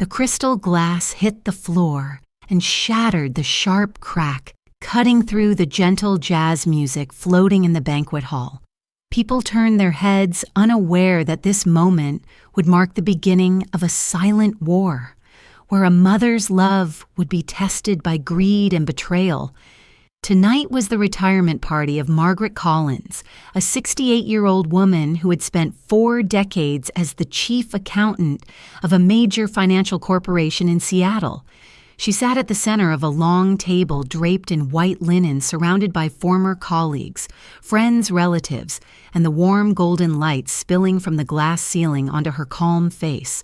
The crystal glass hit the floor and shattered the sharp crack, cutting through the gentle jazz music floating in the banquet hall. People turned their heads, unaware that this moment would mark the beginning of a silent war, where a mother's love would be tested by greed and betrayal. Tonight was the retirement party of Margaret Collins, a 68-year-old woman who had spent 4 decades as the chief accountant of a major financial corporation in Seattle. She sat at the center of a long table draped in white linen, surrounded by former colleagues, friends, relatives, and the warm golden light spilling from the glass ceiling onto her calm face.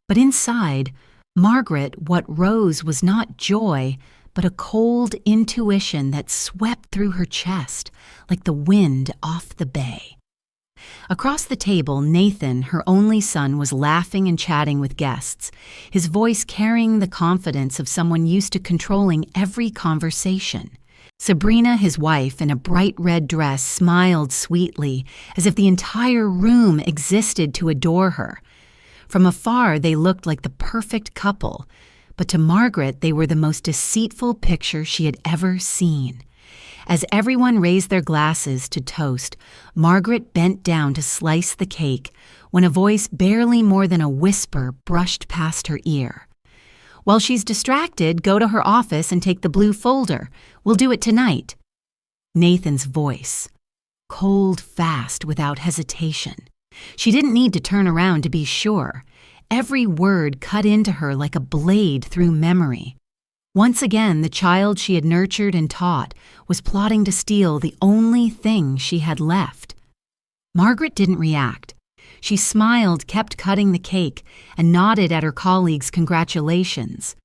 But inside, Margaret, what rose was not joy, but a cold intuition that swept through her chest like the wind off the bay. Across the table, Nathan, her only son, was laughing and chatting with guests, his voice carrying the confidence of someone used to controlling every conversation. Sabrina, his wife, in a bright red dress, smiled sweetly, as if the entire room existed to adore her. From afar, they looked like the perfect couple, but to Margaret, they were the most deceitful picture she had ever seen. As everyone raised their glasses to toast, Margaret bent down to slice the cake when a voice barely more than a whisper brushed past her ear. "While she's distracted, go to her office and take the blue folder. We'll do it tonight." Nathan's voice, cold, fast, without hesitation. She didn't need to turn around to be sure. Every word cut into her like a blade through memory. Once again, the child she had nurtured and taught was plotting to steal the only thing she had left. Margaret didn't react. She smiled, kept cutting the cake, and nodded at her colleagues' congratulations.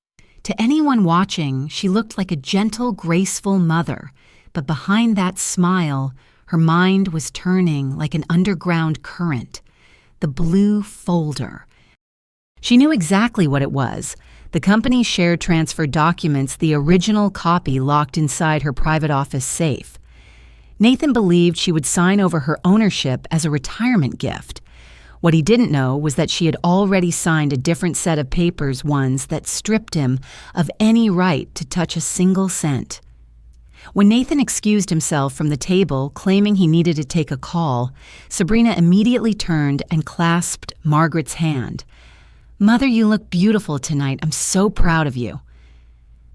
To anyone watching, she looked like a gentle, graceful mother, but behind that smile, her mind was turning like an underground current. The blue folder. She knew exactly what it was. The company's share transfer documents, the original copy locked inside her private office safe. Nathan believed she would sign over her ownership as a retirement gift. What he didn't know was that she had already signed a different set of papers, ones that stripped him of any right to touch a single cent. When Nathan excused himself from the table, claiming he needed to take a call, Sabrina immediately turned and clasped Margaret's hand. "Mother, you look beautiful tonight. I'm so proud of you."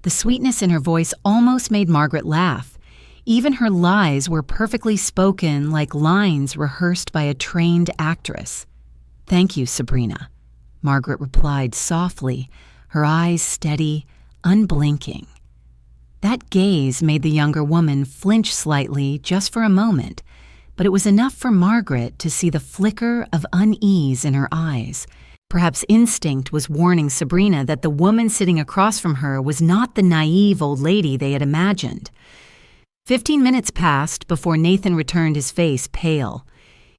The sweetness in her voice almost made Margaret laugh. Even her lies were perfectly spoken, like lines rehearsed by a trained actress. "Thank you, Sabrina," Margaret replied softly, her eyes steady, unblinking. That gaze made the younger woman flinch slightly just for a moment, but it was enough for Margaret to see the flicker of unease in her eyes. Perhaps instinct was warning Sabrina that the woman sitting across from her was not the naive old lady they had imagined. 15 minutes passed before Nathan returned, his face pale.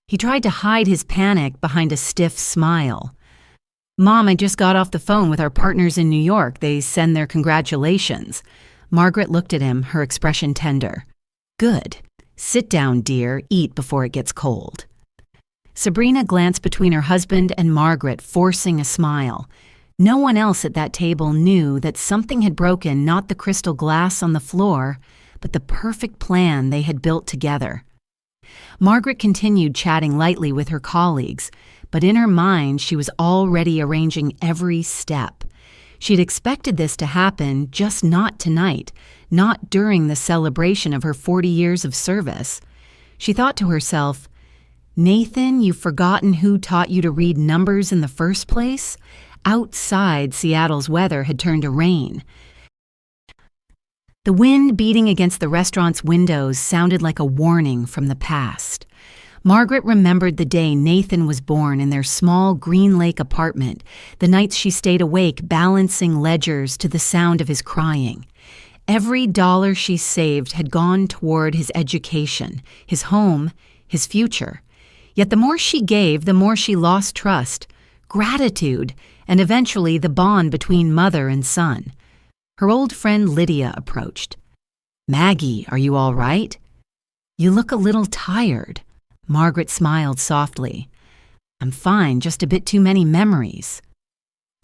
He tried to hide his panic behind a stiff smile. "Mom, I just got off the phone with our partners in New York. They send their congratulations." Margaret looked at him, her expression tender. "Good. Sit down, dear. Eat before it gets cold." Sabrina glanced between her husband and Margaret, forcing a smile. No one else at that table knew that something had broken, not the crystal glass on the floor, but the perfect plan they had built together. Margaret continued chatting lightly with her colleagues, but in her mind she was already arranging every step. She had expected this to happen, just not tonight, not during the celebration of her 40 years of service. She thought to herself, "Nathan, you've forgotten who taught you to read numbers in the first place?" Outside, Seattle's weather had turned to rain. The wind beating against the restaurant's windows sounded like a warning from the past. Margaret remembered the day Nathan was born in their small Green Lake apartment, the nights she stayed awake balancing ledgers to the sound of his crying. Every dollar she saved had gone toward his education, his home, his future. Yet the more she gave, the more she lost trust, gratitude, and eventually the bond between mother and son. Her old friend Lydia approached. "Maggie, are you all right?" "You look a little tired." Margaret smiled softly. "I'm fine, just a bit too many memories."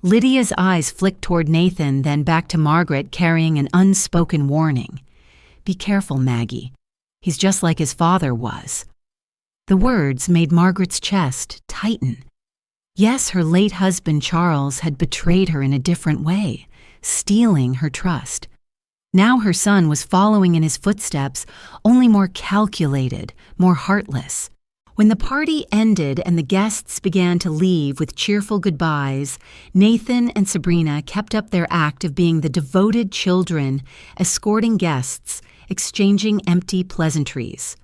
Lydia's eyes flicked toward Nathan, then back to Margaret, carrying an unspoken warning. "Be careful, Maggie. He's just like his father was." The words made Margaret's chest tighten. Yes, her late husband Charles had betrayed her in a different way, stealing her trust. Now her son was following in his footsteps, only more calculated, more heartless. When the party ended and the guests began to leave with cheerful goodbyes, Nathan and Sabrina kept up their act of being the devoted children, escorting guests, exchanging empty pleasantries.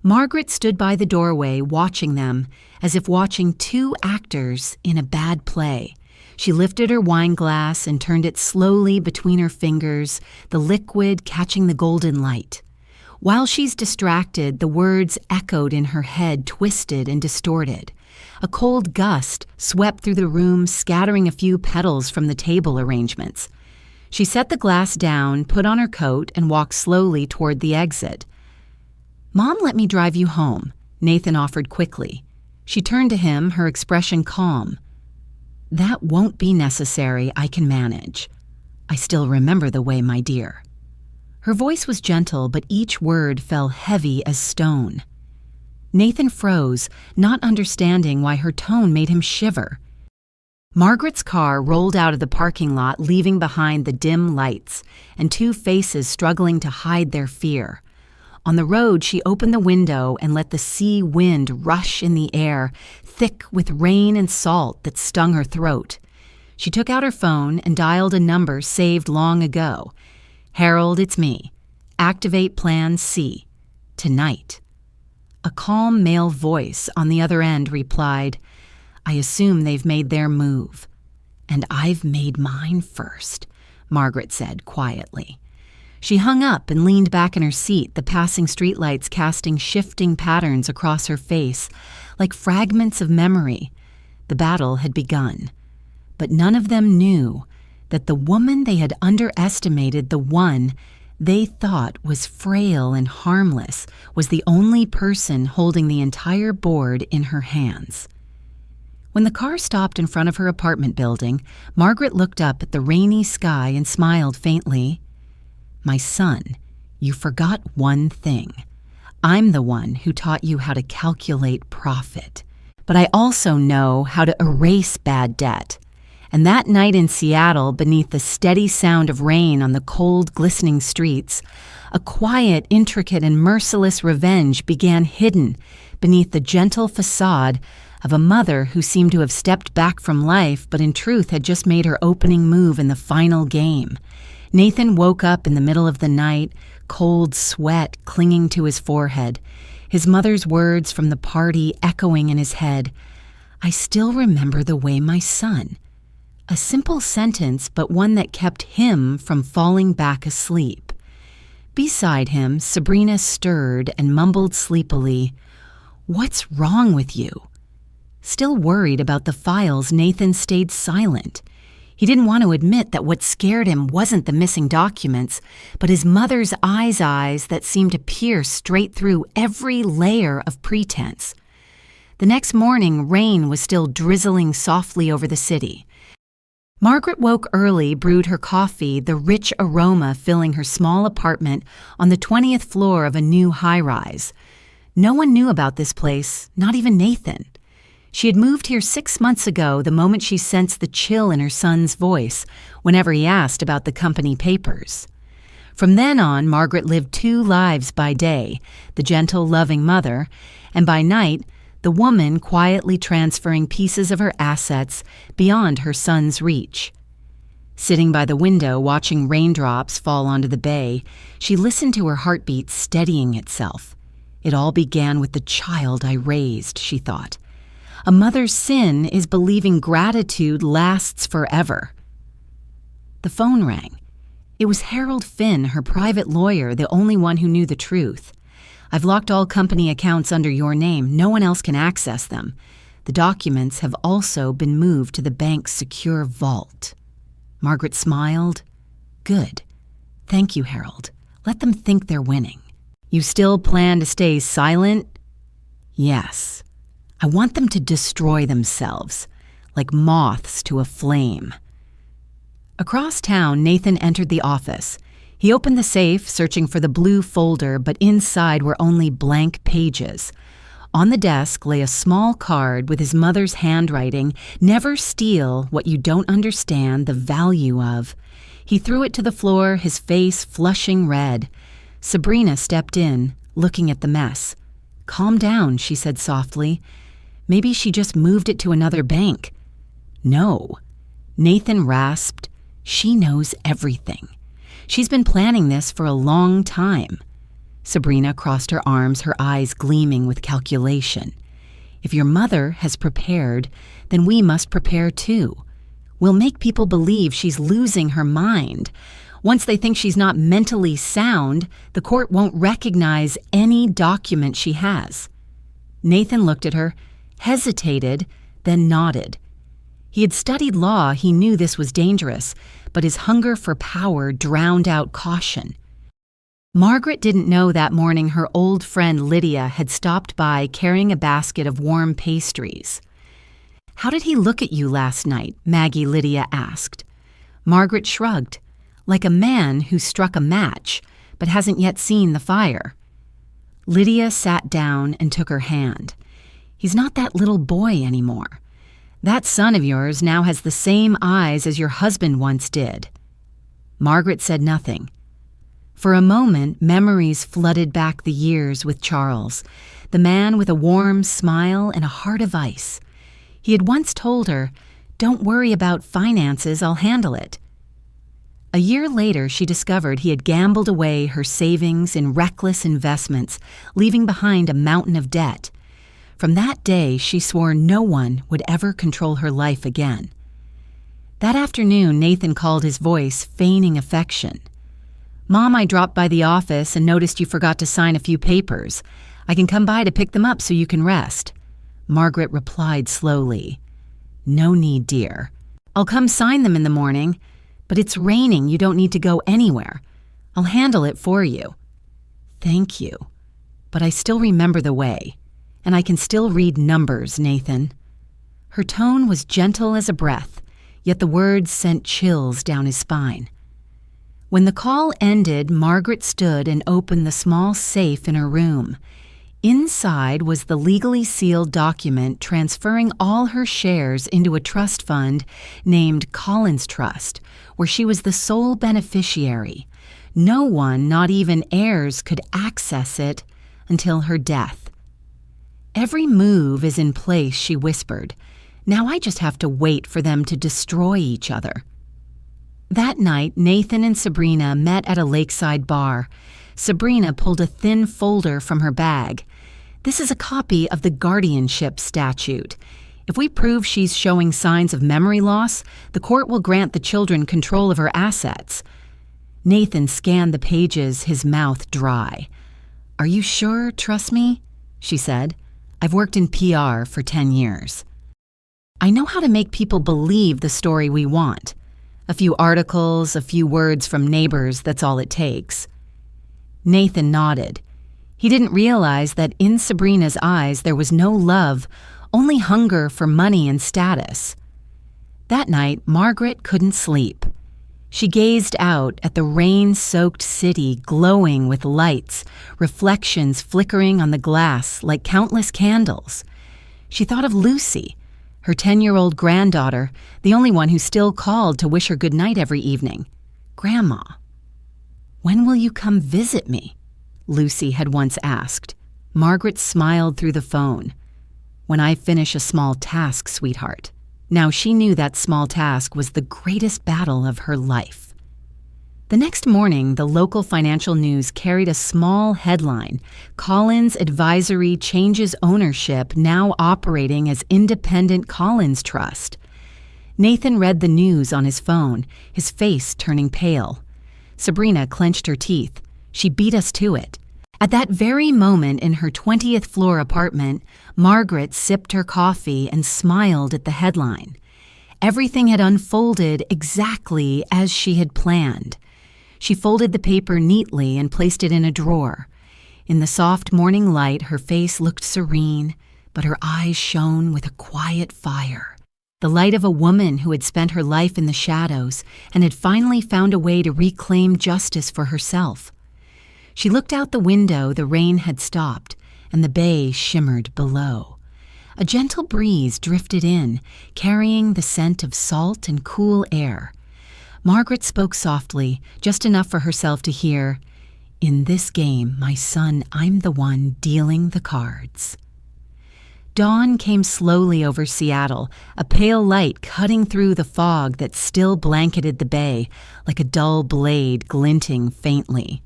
Margaret stood by the doorway watching them, as if watching two actors in a bad play. She lifted her wine glass and turned it slowly between her fingers, the liquid catching the golden light. While she's distracted, the words echoed in her head, twisted and distorted. A cold gust swept through the room, scattering a few petals from the table arrangements. She set the glass down, put on her coat, and walked slowly toward the exit. "Mom let me drive you home," Nathan offered quickly. She turned to him, her expression calm. "That won't be necessary. I can manage. I still remember the way, my dear." Her voice was gentle, but each word fell heavy as stone. Nathan froze, not understanding why her tone made him shiver. Margaret's car rolled out of the parking lot, leaving behind the dim lights and two faces struggling to hide their fear. On the road, she opened the window and let the sea wind rush in the air, thick with rain and salt that stung her throat. She took out her phone and dialed a number saved long ago. "Harold, it's me. Activate Plan C. Tonight." A calm male voice on the other end replied, "I assume they've made their move." "And I've made mine first," Margaret said quietly. She hung up and leaned back in her seat, the passing streetlights casting shifting patterns across her face, like fragments of memory. The battle had begun. But none of them knew that the woman they had underestimated, the one they thought was frail and harmless, was the only person holding the entire board in her hands. When the car stopped in front of her apartment building, Margaret looked up at the rainy sky and smiled faintly. "My son, you forgot one thing. I'm the one who taught you how to calculate profit. But I also know how to erase bad debt." And that night in Seattle, beneath the steady sound of rain on the cold, glistening streets, a quiet, intricate, and merciless revenge began hidden beneath the gentle facade of a mother who seemed to have stepped back from life, but in truth had just made her opening move in the final game. Nathan woke up in the middle of the night, cold sweat clinging to his forehead, his mother's words from the party echoing in his head. "I still remember the way my son." A simple sentence, but one that kept him from falling back asleep. Beside him, Sabrina stirred and mumbled sleepily, "What's wrong with you?" Still worried about the files, Nathan stayed silent. He didn't want to admit that what scared him wasn't the missing documents, but his mother's eyes that seemed to pierce straight through every layer of pretense. The next morning, rain was still drizzling softly over the city. Margaret woke early, brewed her coffee, the rich aroma filling her small apartment on the 20th floor of a new high-rise. No one knew about this place, not even Nathan. She had moved here 6 months ago, the moment she sensed the chill in her son's voice whenever he asked about the company papers. From then on, Margaret lived two lives by day, the gentle, loving mother, and by night, the woman quietly transferring pieces of her assets beyond her son's reach. Sitting by the window, watching raindrops fall onto the bay, she listened to her heartbeat steadying itself. It all began with the child I raised, she thought. A mother's sin is believing gratitude lasts forever. The phone rang. It was Harold Finn, her private lawyer, the only one who knew the truth. "I've locked all company accounts under your name. No one else can access them. The documents have also been moved to the bank's secure vault." Margaret smiled. "Good. Thank you, Harold. Let them think they're winning." "You still plan to stay silent?" "Yes. I want them to destroy themselves. like moths to a flame. Across town, Nathan entered the office. He opened the safe, searching for the blue folder, but inside were only blank pages. On the desk lay a small card with his mother's handwriting, "Never steal what you don't understand the value of." He threw it to the floor, his face flushing red. Sabrina stepped in, looking at the mess. "Calm down," she said softly. "Maybe she just moved it to another bank." "No." Nathan rasped. "She knows everything. She's been planning this for a long time." Sabrina crossed her arms, her eyes gleaming with calculation. "If your mother has prepared, then we must prepare too. We'll make people believe she's losing her mind. Once they think she's not mentally sound, the court won't recognize any document she has." Nathan looked at her, hesitated, then nodded. He had studied law, he knew this was dangerous, but his hunger for power drowned out caution. Margaret didn't know that morning her old friend Lydia had stopped by carrying a basket of warm pastries. "How did he look at you last night?" Maggie Lydia asked. Margaret shrugged, like a man who struck a match but hasn't yet seen the fire. Lydia sat down and took her hand. "He's not that little boy anymore. That son of yours now has the same eyes as your husband once did." Margaret said nothing. For a moment, memories flooded back the years with Charles, the man with a warm smile and a heart of ice. He had once told her, "Don't worry about finances, I'll handle it." A year later, she discovered he had gambled away her savings in reckless investments, leaving behind a mountain of debt. From that day, she swore no one would ever control her life again. That afternoon, Nathan called, his voice feigning affection. "Mom, I dropped by the office and noticed you forgot to sign a few papers. I can come by to pick them up so you can rest." Margaret replied slowly, "No need, dear. I'll come sign them in the morning, but it's raining. You don't need to go anywhere. I'll handle it for you." "Thank you, but I still remember the way. And I can still read numbers, Nathan." Her tone was gentle as a breath, yet the words sent chills down his spine. When the call ended, Margaret stood and opened the small safe in her room. Inside was the legally sealed document transferring all her shares into a trust fund named Collins Trust, where she was the sole beneficiary. No one, not even heirs, could access it until her death. "Every move is in place," she whispered. "Now I just have to wait for them to destroy each other." That night, Nathan and Sabrina met at a lakeside bar. Sabrina pulled a thin folder from her bag. "This is a copy of the guardianship statute. If we prove she's showing signs of memory loss, the court will grant the children control of her assets." Nathan scanned the pages, his mouth dry. "Are you sure? Trust me?" she said. "I've worked in PR for 10 years. I know how to make people believe the story we want. A few articles, a few words from neighbors, that's all it takes." Nathan nodded. He didn't realize that in Sabrina's eyes there was no love, only hunger for money and status. That night, Margaret couldn't sleep. She gazed out at the rain-soaked city glowing with lights, reflections flickering on the glass like countless candles. She thought of Lucy, her 10-year-old granddaughter, the only one who still called to wish her good night every evening. "Grandma, when will you come visit me?" Lucy had once asked. Margaret smiled through the phone. "When I finish a small task, sweetheart." Now she knew that small task was the greatest battle of her life. The next morning, the local financial news carried a small headline: Collins Advisory changes ownership, now operating as Independent Collins Trust. Nathan read the news on his phone, his face turning pale. Sabrina clenched her teeth. She beat us to it. At that very moment in her 20th floor apartment, Margaret sipped her coffee and smiled at the headline. Everything had unfolded exactly as she had planned. She folded the paper neatly and placed it in a drawer. In the soft morning light, her face looked serene, but her eyes shone with a quiet fire. the light of a woman who had spent her life in the shadows and had finally found a way to reclaim justice for herself. She looked out the window. The rain had stopped, and the bay shimmered below. A gentle breeze drifted in, carrying the scent of salt and cool air. Margaret spoke softly, just enough for herself to hear, "In this game, my son, I'm the one dealing the cards." Dawn came slowly over Seattle, a pale light cutting through the fog that still blanketed the bay, like a dull blade glinting faintly.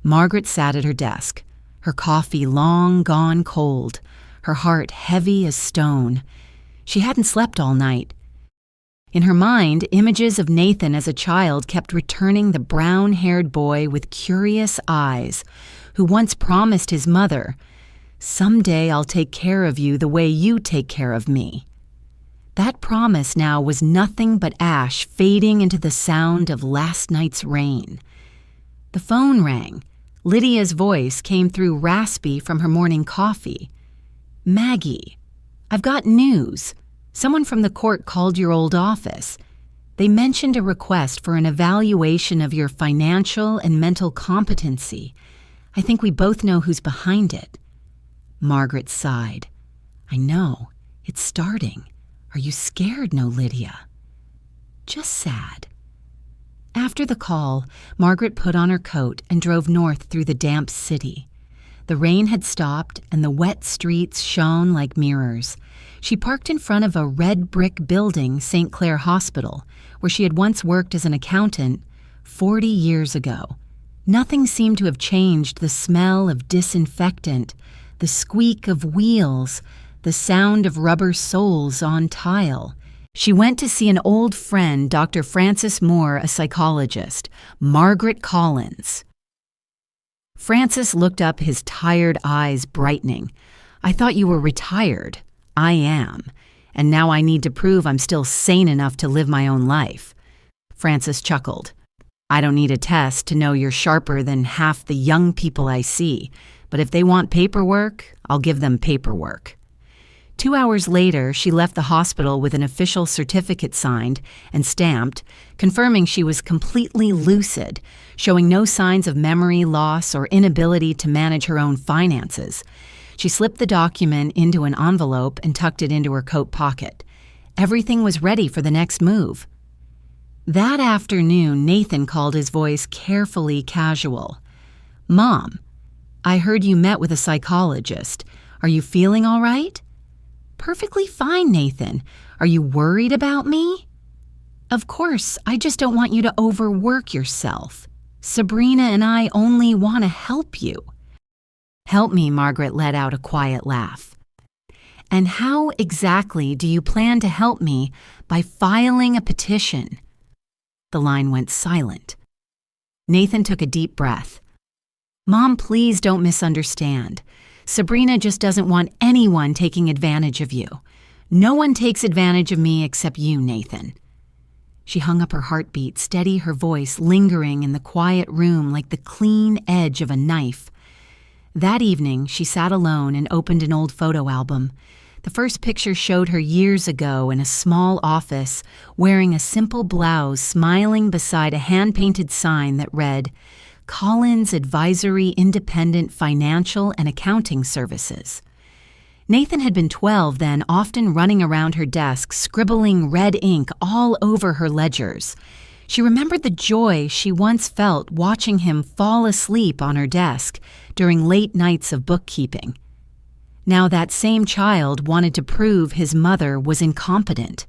Margaret sat at her desk, her coffee long gone cold, her heart heavy as stone. She hadn't slept all night. In her mind, images of Nathan as a child kept returning, the brown-haired boy with curious eyes, who once promised his mother, "Someday I'll take care of you the way you take care of me." That promise now was nothing but ash fading into the sound of last night's rain. The phone rang. Lydia's voice came through raspy from her morning coffee. "Maggie, I've got news. Someone from the court called your old office. They mentioned a request for an evaluation of your financial and mental competency. I think we both know who's behind it." Margaret sighed. "I know. It's starting. Are you scared?" "No, Lydia. Just sad." After the call, Margaret put on her coat and drove north through the damp city. The rain had stopped and the wet streets shone like mirrors. She parked in front of a red brick building, St. Clair Hospital, where she had once worked as an accountant 40 years ago. Nothing seemed to have changed: the smell of disinfectant, the squeak of wheels, the sound of rubber soles on tile. She went to see an old friend, Dr. Francis Moore, a psychologist, Margaret Collins. Francis looked up, his tired eyes brightening. "I thought you were retired." "I am, and now I need to prove I'm still sane enough to live my own life." Francis chuckled. "I don't need a test to know you're sharper than half the young people I see, but if they want paperwork, I'll give them paperwork." 2 hours later, she left the hospital with an official certificate signed and stamped, confirming she was completely lucid, showing no signs of memory loss or inability to manage her own finances. She slipped the document into an envelope and tucked it into her coat pocket. Everything was ready for the next move. That afternoon, Nathan called, his voice carefully casual. "Mom, I heard you met with a psychologist. Are you feeling all right?" "Perfectly fine, Nathan. Are you worried about me?" "Of course, I just don't want you to overwork yourself. Sabrina and I only want to help you." "Help me," Margaret let out a quiet laugh. "And how exactly do you plan to help me?" "By filing a petition." The line went silent. Nathan took a deep breath. "Mom, please don't misunderstand. Sabrina just doesn't want anyone taking advantage of you. No one takes advantage of me except you, Nathan." She hung up her heartbeat, steady, her voice lingering in the quiet room like the clean edge of a knife. That evening, she sat alone and opened an old photo album. The first picture showed her years ago in a small office, wearing a simple blouse, smiling beside a hand-painted sign that read, "Collins Advisory Independent Financial and Accounting Services." Nathan had been 12 then, often running around her desk, scribbling red ink all over her ledgers. She remembered the joy she once felt watching him fall asleep on her desk during late nights of bookkeeping. Now that same child wanted to prove his mother was incompetent.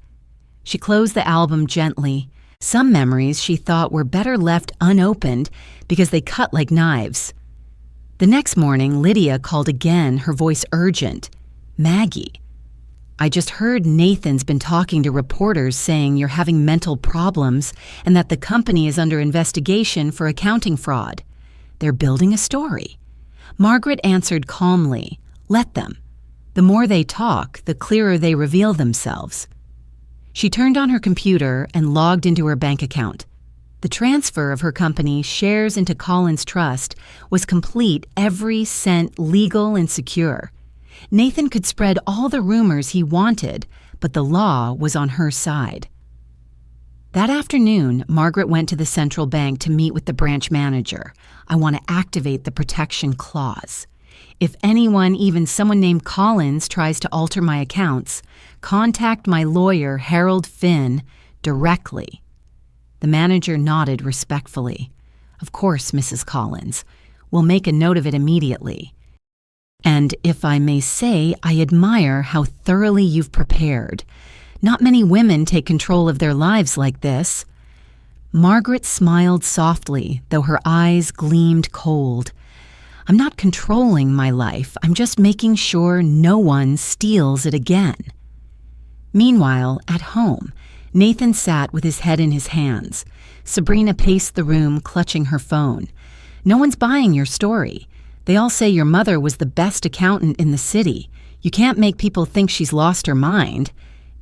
She closed the album gently. Some memories she thought were better left unopened because they cut like knives. The next morning, Lydia called again, her voice urgent. "Maggie, I just heard Nathan's been talking to reporters saying you're having mental problems and that the company is under investigation for accounting fraud. They're building a story." Margaret answered calmly, "Let them. The more they talk, the clearer they reveal themselves." She turned on her computer and logged into her bank account. The transfer of her company's shares into Collins Trust was complete, every cent legal and secure. Nathan could spread all the rumors he wanted, but the law was on her side. That afternoon, Margaret went to the central bank to meet with the branch manager. I want to activate the protection clause. If anyone, even someone named Collins, tries to alter my accounts, contact my lawyer, Harold Finn, directly. The manager nodded respectfully. Of course, Mrs. Collins. We'll make a note of it immediately. And if I may say, I admire how thoroughly you've prepared. Not many women take control of their lives like this. Margaret smiled softly, though her eyes gleamed cold. I'm not controlling my life. I'm just making sure no one steals it again. Meanwhile, at home, Nathan sat with his head in his hands. Sabrina paced the room, clutching her phone. No one's buying your story. They all say your mother was the best accountant in the city. You can't make people think she's lost her mind.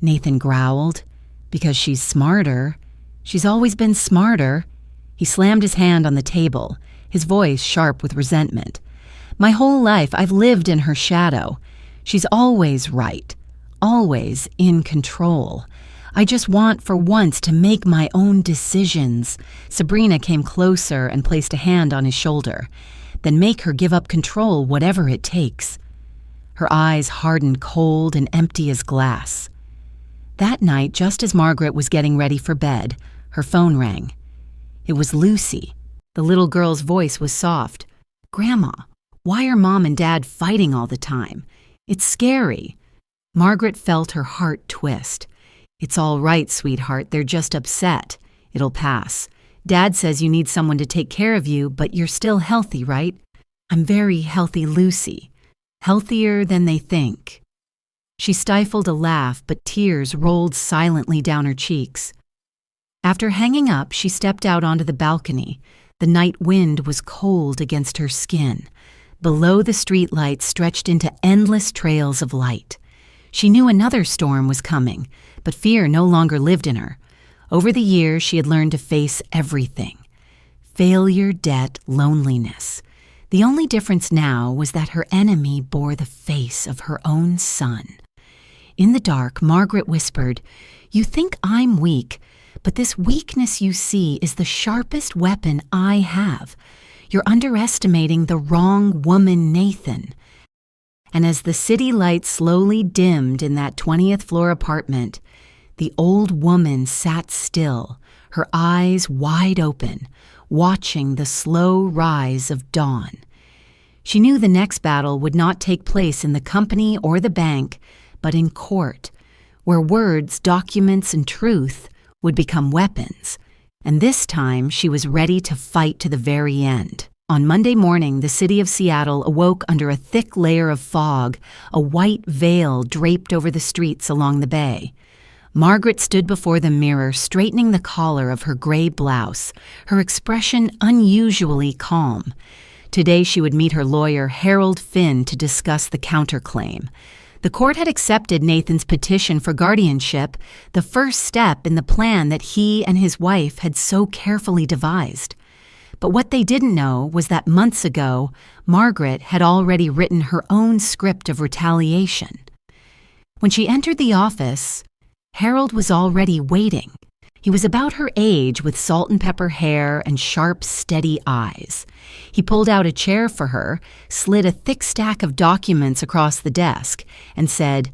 Nathan growled. Because she's smarter. She's always been smarter. He slammed his hand on the table, his voice sharp with resentment. My whole life I've lived in her shadow. She's always right, always in control. I just want for once to make my own decisions. Sabrina came closer and placed a hand on his shoulder. Then make her give up control, whatever it takes. Her eyes hardened cold and empty as glass. That night, just as Margaret was getting ready for bed, her phone rang. It was Lucy. The little girl's voice was soft. "Grandma, why are Mom and Dad fighting all the time? It's scary." Margaret felt her heart twist. "It's all right, sweetheart. They're just upset. It'll pass. Dad says you need someone to take care of you, but you're still healthy, right?" "I'm very healthy, Lucy. Healthier than they think." She stifled a laugh, but tears rolled silently down her cheeks. After hanging up, she stepped out onto the balcony. The night wind was cold against her skin. Below, the streetlights stretched into endless trails of light. She knew another storm was coming, but fear no longer lived in her. Over the years, she had learned to face everything. Failure, debt, loneliness. The only difference now was that her enemy bore the face of her own son. In the dark, Margaret whispered, "You think I'm weak, but this weakness you see is the sharpest weapon I have. You're underestimating the wrong woman, Nathan." And as the city lights slowly dimmed in that 20th floor apartment, the old woman sat still, her eyes wide open, watching the slow rise of dawn. She knew the next battle would not take place in the company or the bank, but in court, where words, documents, and truth would become weapons. And this time she was ready to fight to the very end. On Monday morning, the city of Seattle awoke under a thick layer of fog, a white veil draped over the streets along the bay. Margaret stood before the mirror, straightening the collar of her gray blouse, her expression unusually calm. Today she would meet her lawyer, Harold Finn, to discuss the counterclaim. The court had accepted Nathan's petition for guardianship, the first step in the plan that he and his wife had so carefully devised. But what they didn't know was that months ago, Margaret had already written her own script of retaliation. When she entered the office, Harold was already waiting. He was about her age, with salt and pepper hair and sharp, steady eyes. He pulled out a chair for her, slid a thick stack of documents across the desk, and said,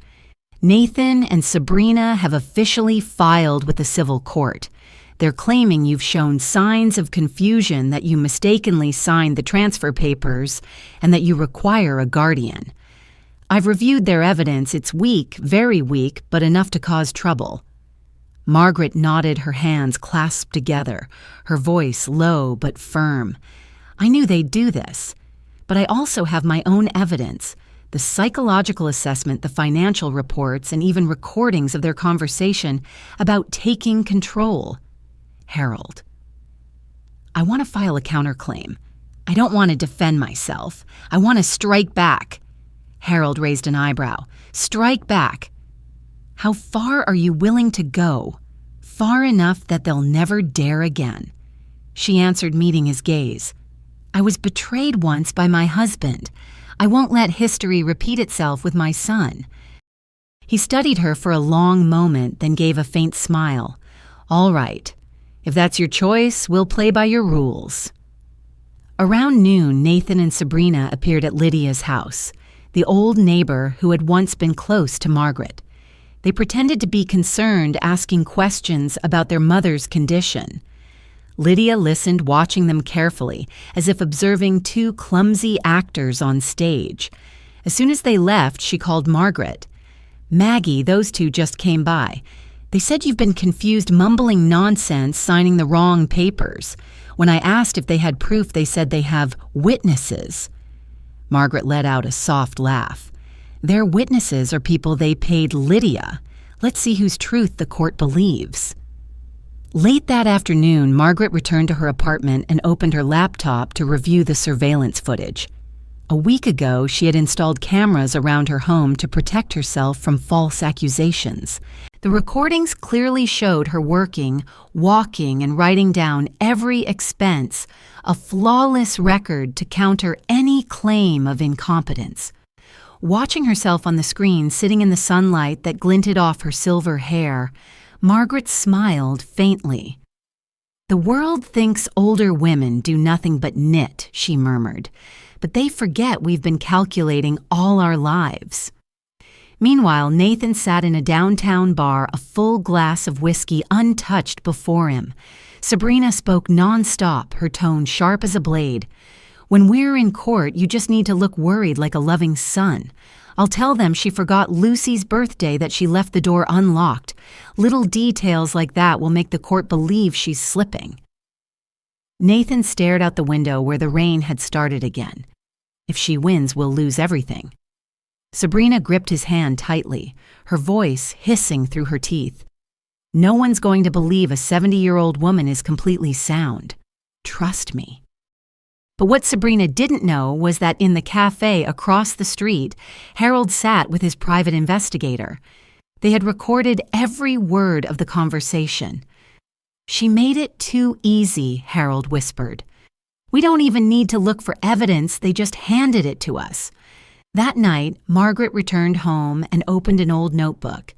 "Nathan and Sabrina have officially filed with the civil court. They're claiming you've shown signs of confusion, that you mistakenly signed the transfer papers, and that you require a guardian. I've reviewed their evidence. It's weak, very weak, but enough to cause trouble." Margaret nodded, her hands clasped together, her voice low but firm. "I knew they'd do this, but I also have my own evidence, the psychological assessment, the financial reports, and even recordings of their conversation about taking control." Harold. "I want to file a counterclaim. I don't want to defend myself. I want to strike back." Harold raised an eyebrow. "Strike back. How far are you willing to go? Far enough that they'll never dare again." She answered, meeting his gaze. "I was betrayed once by my husband. I won't let history repeat itself with my son." He studied her for a long moment, then gave a faint smile. "All right. If that's your choice, we'll play by your rules." Around noon, Nathan and Sabrina appeared at Lydia's house, the old neighbor who had once been close to Margaret. They pretended to be concerned, asking questions about their mother's condition. Lydia listened, watching them carefully, as if observing two clumsy actors on stage. As soon as they left, she called Margaret. "Maggie, those two just came by. They said you've been confused, mumbling nonsense, signing the wrong papers. When I asked if they had proof, they said they have witnesses." Margaret let out a soft laugh. "Their witnesses are people they paid Lydia. Let's see whose truth the court believes." Late that afternoon, Margaret returned to her apartment and opened her laptop to review the surveillance footage. A week ago, she had installed cameras around her home to protect herself from false accusations. The recordings clearly showed her working, walking, and writing down every expense, a flawless record to counter any claim of incompetence. Watching herself on the screen, sitting in the sunlight that glinted off her silver hair, Margaret smiled faintly. "The world thinks older women do nothing but knit," she murmured, "but they forget we've been calculating all our lives." Meanwhile, Nathan sat in a downtown bar, a full glass of whiskey untouched before him. Sabrina spoke nonstop, her tone sharp as a blade. "When we're in court, you just need to look worried like a loving son. I'll tell them she forgot Lucy's birthday, that she left the door unlocked. Little details like that will make the court believe she's slipping." Nathan stared out the window where the rain had started again. "If she wins, we'll lose everything." Sabrina gripped his hand tightly, her voice hissing through her teeth. "No one's going to believe a 70-year-old woman is completely sound. Trust me." But what Sabrina didn't know was that in the cafe across the street, Harold sat with his private investigator. They had recorded every word of the conversation. "She made it too easy," Harold whispered. "We don't even need to look for evidence, they just handed it to us." That night, Margaret returned home and opened an old notebook.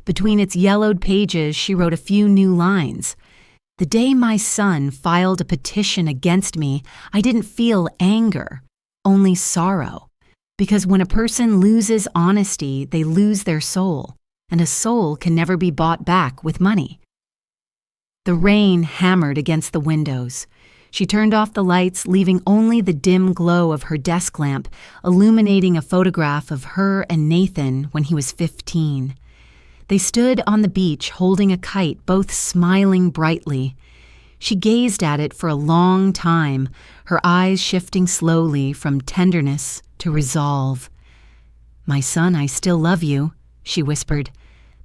Between its yellowed pages, she wrote a few new lines. "The day my son filed a petition against me, I didn't feel anger, only sorrow. Because when a person loses honesty, they lose their soul, and a soul can never be bought back with money." The rain hammered against the windows. She turned off the lights, leaving only the dim glow of her desk lamp illuminating a photograph of her and Nathan when he was 15. They stood on the beach holding a kite, both smiling brightly. She gazed at it for a long time, her eyes shifting slowly from tenderness to resolve. "My son, I still love you," she whispered,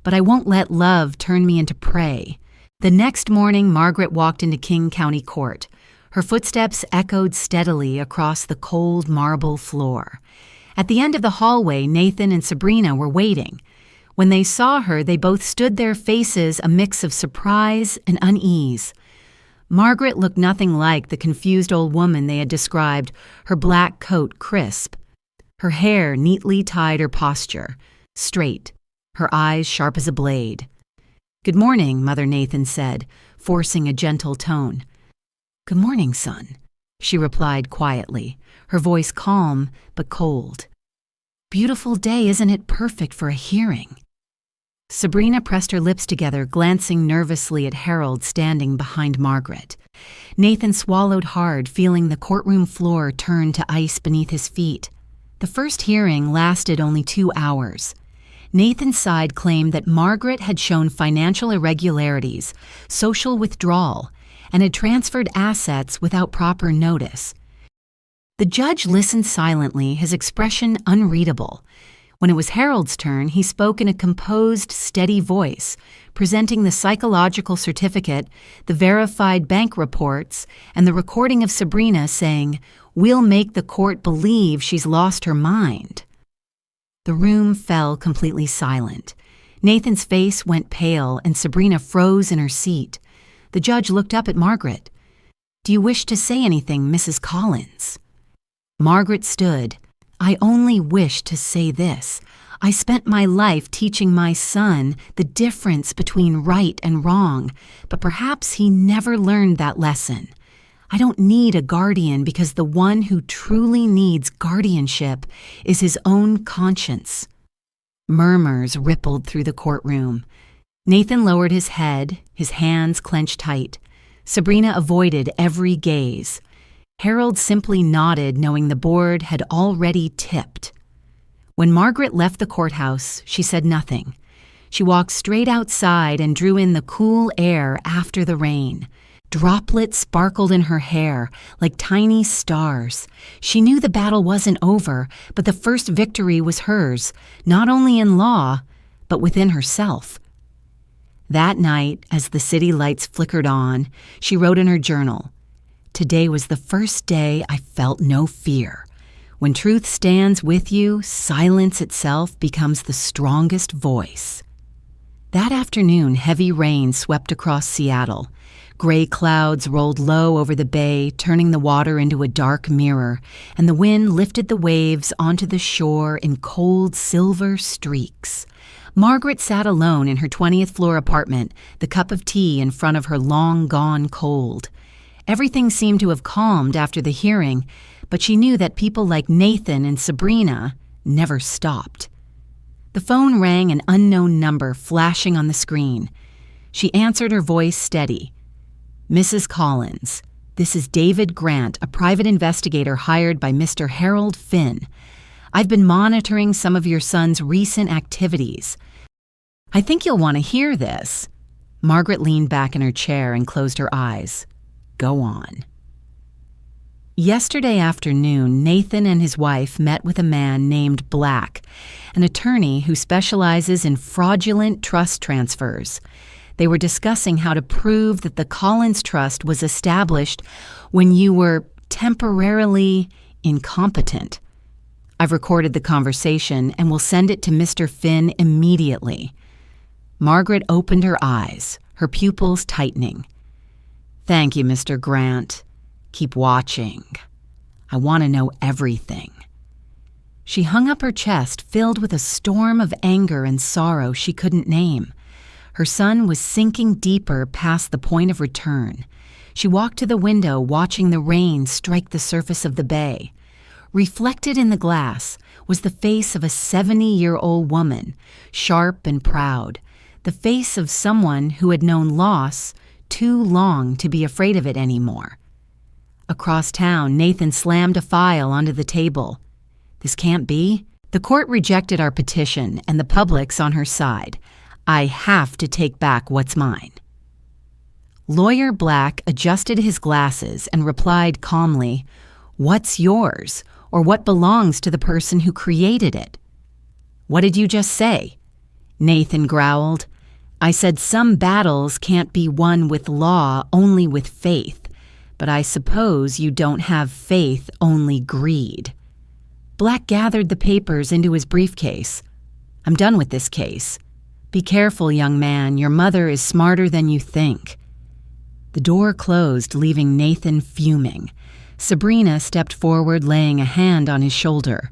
"but I won't let love turn me into prey." The next morning, Margaret walked into King County Court. Her footsteps echoed steadily across the cold marble floor. At the end of the hallway, Nathan and Sabrina were waiting. When they saw her, they both stood their faces a mix of surprise and unease. Margaret looked nothing like the confused old woman they had described, her black coat crisp. Her hair neatly tied her posture, straight, her eyes sharp as a blade. "Good morning," Mother Nathan said, forcing a gentle tone. "Good morning, son," she replied quietly, her voice calm but cold. "Beautiful day, isn't it perfect for a hearing?" Sabrina pressed her lips together, glancing nervously at Harold standing behind Margaret. Nathan swallowed hard, feeling the courtroom floor turn to ice beneath his feet. The first hearing lasted only 2 hours. Nathan's side claimed that Margaret had shown financial irregularities, social withdrawal, and had transferred assets without proper notice. The judge listened silently, his expression unreadable. When it was Harold's turn, he spoke in a composed, steady voice, presenting the psychological certificate, the verified bank reports, and the recording of Sabrina saying, "We'll make the court believe she's lost her mind." The room fell completely silent. Nathan's face went pale, and Sabrina froze in her seat. The judge looked up at Margaret. "Do you wish to say anything, Mrs. Collins?" Margaret stood. "I only wish to say this. I spent my life teaching my son the difference between right and wrong, but perhaps he never learned that lesson. I don't need a guardian because the one who truly needs guardianship is his own conscience." Murmurs rippled through the courtroom. Nathan lowered his head, his hands clenched tight. Sabrina avoided every gaze. Harold simply nodded, knowing the board had already tipped. When Margaret left the courthouse, she said nothing. She walked straight outside and drew in the cool air after the rain. Droplets sparkled in her hair like tiny stars. She knew the battle wasn't over, but the first victory was hers, not only in law, but within herself. That night, as the city lights flickered on, she wrote in her journal, "Today was the first day I felt no fear. When truth stands with you, silence itself becomes the strongest voice." That afternoon, heavy rain swept across Seattle. Gray clouds rolled low over the bay, turning the water into a dark mirror, and the wind lifted the waves onto the shore in cold silver streaks. Margaret sat alone in her 20th floor apartment, the cup of tea in front of her long gone cold. Everything seemed to have calmed after the hearing, but she knew that people like Nathan and Sabrina never stopped. The phone rang, an unknown number flashing on the screen. She answered, her voice steady. "Mrs. Collins, this is David Grant, a private investigator hired by Mr. Harold Finn. I've been monitoring some of your son's recent activities. I think you'll want to hear this." Margaret leaned back in her chair and closed her eyes. "Go on." Yesterday afternoon, Nathan and his wife met with a man named Black, an attorney who specializes in fraudulent trust transfers. They were discussing how to prove that the Collins Trust was established when you were temporarily incompetent. I've recorded the conversation and will send it to Mr. Finn immediately. Margaret opened her eyes, her pupils tightening. "Thank you, Mr. Grant. Keep watching. I want to know everything." She hung up her chest, filled with a storm of anger and sorrow she couldn't name. Her son was sinking deeper past the point of return. She walked to the window, watching the rain strike the surface of the bay. Reflected in the glass was the face of a 70-year-old woman, sharp and proud, the face of someone who had known loss too long to be afraid of it anymore. Across town, Nathan slammed a file onto the table. "This can't be. The court rejected our petition, and the public's on her side. I have to take back what's mine." Lawyer Black adjusted his glasses and replied calmly, "What's yours, or what belongs to the person who created it?" "What did you just say?" Nathan growled. "I said some battles can't be won with law, only with faith. But I suppose you don't have faith, only greed." Black gathered the papers into his briefcase. "I'm done with this case. Be careful, young man. Your mother is smarter than you think." The door closed, leaving Nathan fuming. Sabrina stepped forward, laying a hand on his shoulder.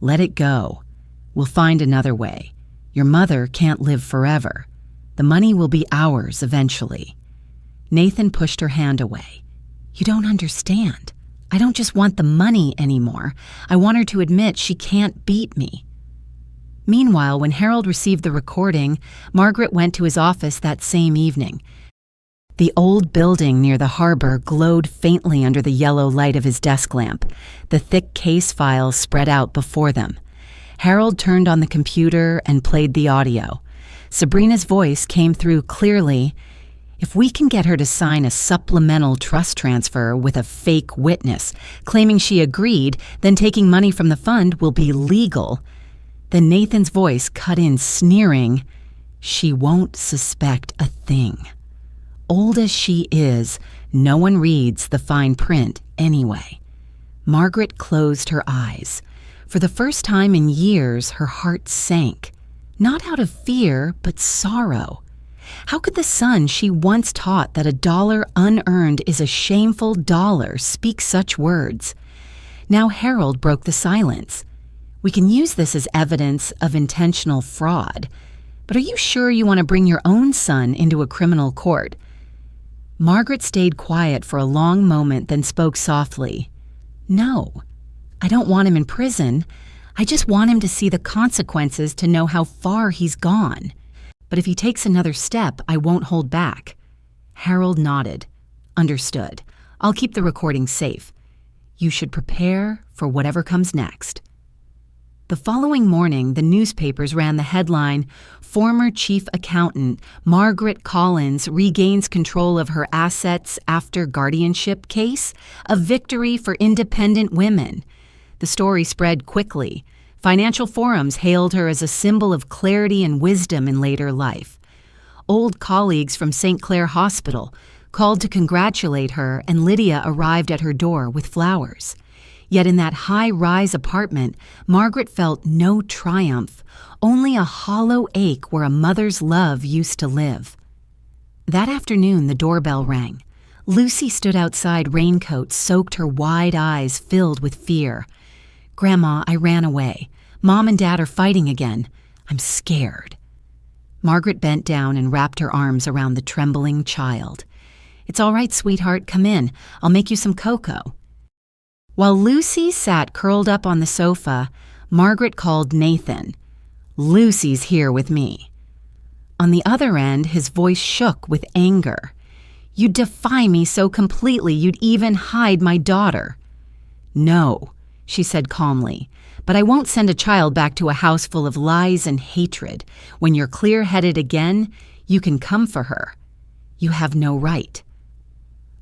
"Let it go. We'll find another way. Your mother can't live forever. The money will be ours eventually." Nathan pushed her hand away. "You don't understand. I don't just want the money anymore. I want her to admit she can't beat me." Meanwhile, when Harold received the recording, Margaret went to his office that same evening. The old building near the harbor glowed faintly under the yellow light of his desk lamp, the thick case files spread out before them. Harold turned on the computer and played the audio. Sabrina's voice came through clearly. "If we can get her to sign a supplemental trust transfer with a fake witness, claiming she agreed, then taking money from the fund will be legal." Then Nathan's voice cut in, sneering, "She won't suspect a thing. Old as she is, no one reads the fine print anyway." Margaret closed her eyes. For the first time in years, her heart sank. Not out of fear, but sorrow. How could the son she once taught that a dollar unearned is a shameful dollar speak such words? Now Harold broke the silence. We can use this as evidence of intentional fraud. But are you sure you want to bring your own son into a criminal court?" Margaret stayed quiet for a long moment, then spoke softly. "No, I don't want him in prison. I just want him to see the consequences to know how far he's gone. But if he takes another step, I won't hold back." Harold nodded. "Understood. I'll keep the recording safe. You should prepare for whatever comes next." The following morning, the newspapers ran the headline, "Former Chief Accountant Margaret Collins regains control of her assets after guardianship case, a victory for independent women." The story spread quickly. Financial forums hailed her as a symbol of clarity and wisdom in later life. Old colleagues from St. Clair Hospital called to congratulate her, and Lydia arrived at her door with flowers. Yet in that high-rise apartment, Margaret felt no triumph, only a hollow ache where a mother's love used to live. That afternoon, the doorbell rang. Lucy stood outside, raincoat soaked, her wide eyes filled with fear. "Grandma, I ran away. Mom and Dad are fighting again. I'm scared." Margaret bent down and wrapped her arms around the trembling child. "It's all right, sweetheart. Come in. I'll make you some cocoa." While Lucy sat curled up on the sofa, Margaret called Nathan. "Lucy's here with me." On the other end, his voice shook with anger. "You defy me so completely you'd even hide my daughter." "No," she said calmly, "but I won't send a child back to a house full of lies and hatred. When you're clear-headed again, you can come for her. You have no right."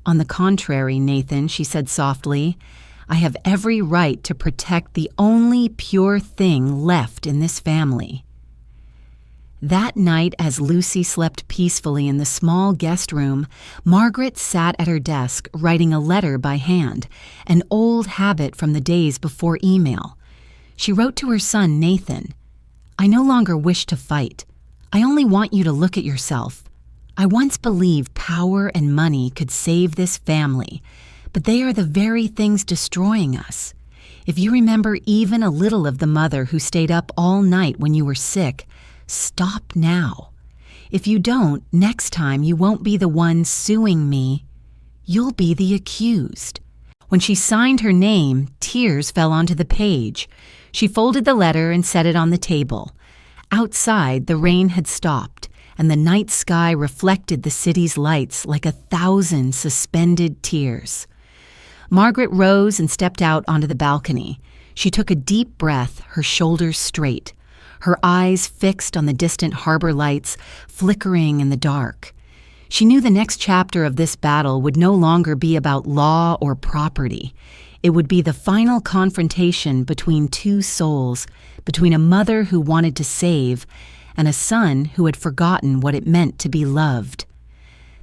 "On the contrary, Nathan," she said softly, "I have every right to protect the only pure thing left in this family." That night, as Lucy slept peacefully in the small guest room, Margaret sat at her desk writing a letter by hand, an old habit from the days before email. She wrote to her son, Nathan, "I no longer wish to fight. I only want you to look at yourself. I once believed power and money could save this family, but they are the very things destroying us. If you remember even a little of the mother who stayed up all night when you were sick, stop now. If you don't, next time you won't be the one suing me. You'll be the accused." When she signed her name, tears fell onto the page. She folded the letter and set it on the table. Outside, the rain had stopped, and the night sky reflected the city's lights like 1,000 suspended tears. Margaret rose and stepped out onto the balcony. She took a deep breath, her shoulders straight, her eyes fixed on the distant harbor lights flickering in the dark. She knew the next chapter of this battle would no longer be about law or property. It would be the final confrontation between two souls, between a mother who wanted to save and a son who had forgotten what it meant to be loved.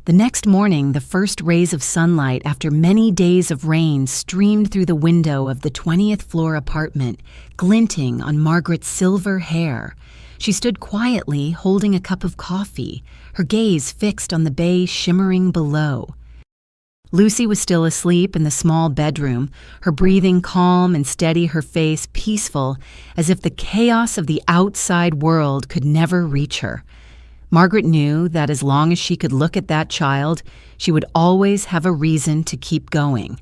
The next morning, the first rays of sunlight after many days of rain streamed through the window of the 20th floor apartment, glinting on Margaret's silver hair. She stood quietly, holding a cup of coffee, her gaze fixed on the bay shimmering below. Lucy was still asleep in the small bedroom, her breathing calm and steady, her face peaceful, as if the chaos of the outside world could never reach her. Margaret knew that as long as she could look at that child, she would always have a reason to keep going.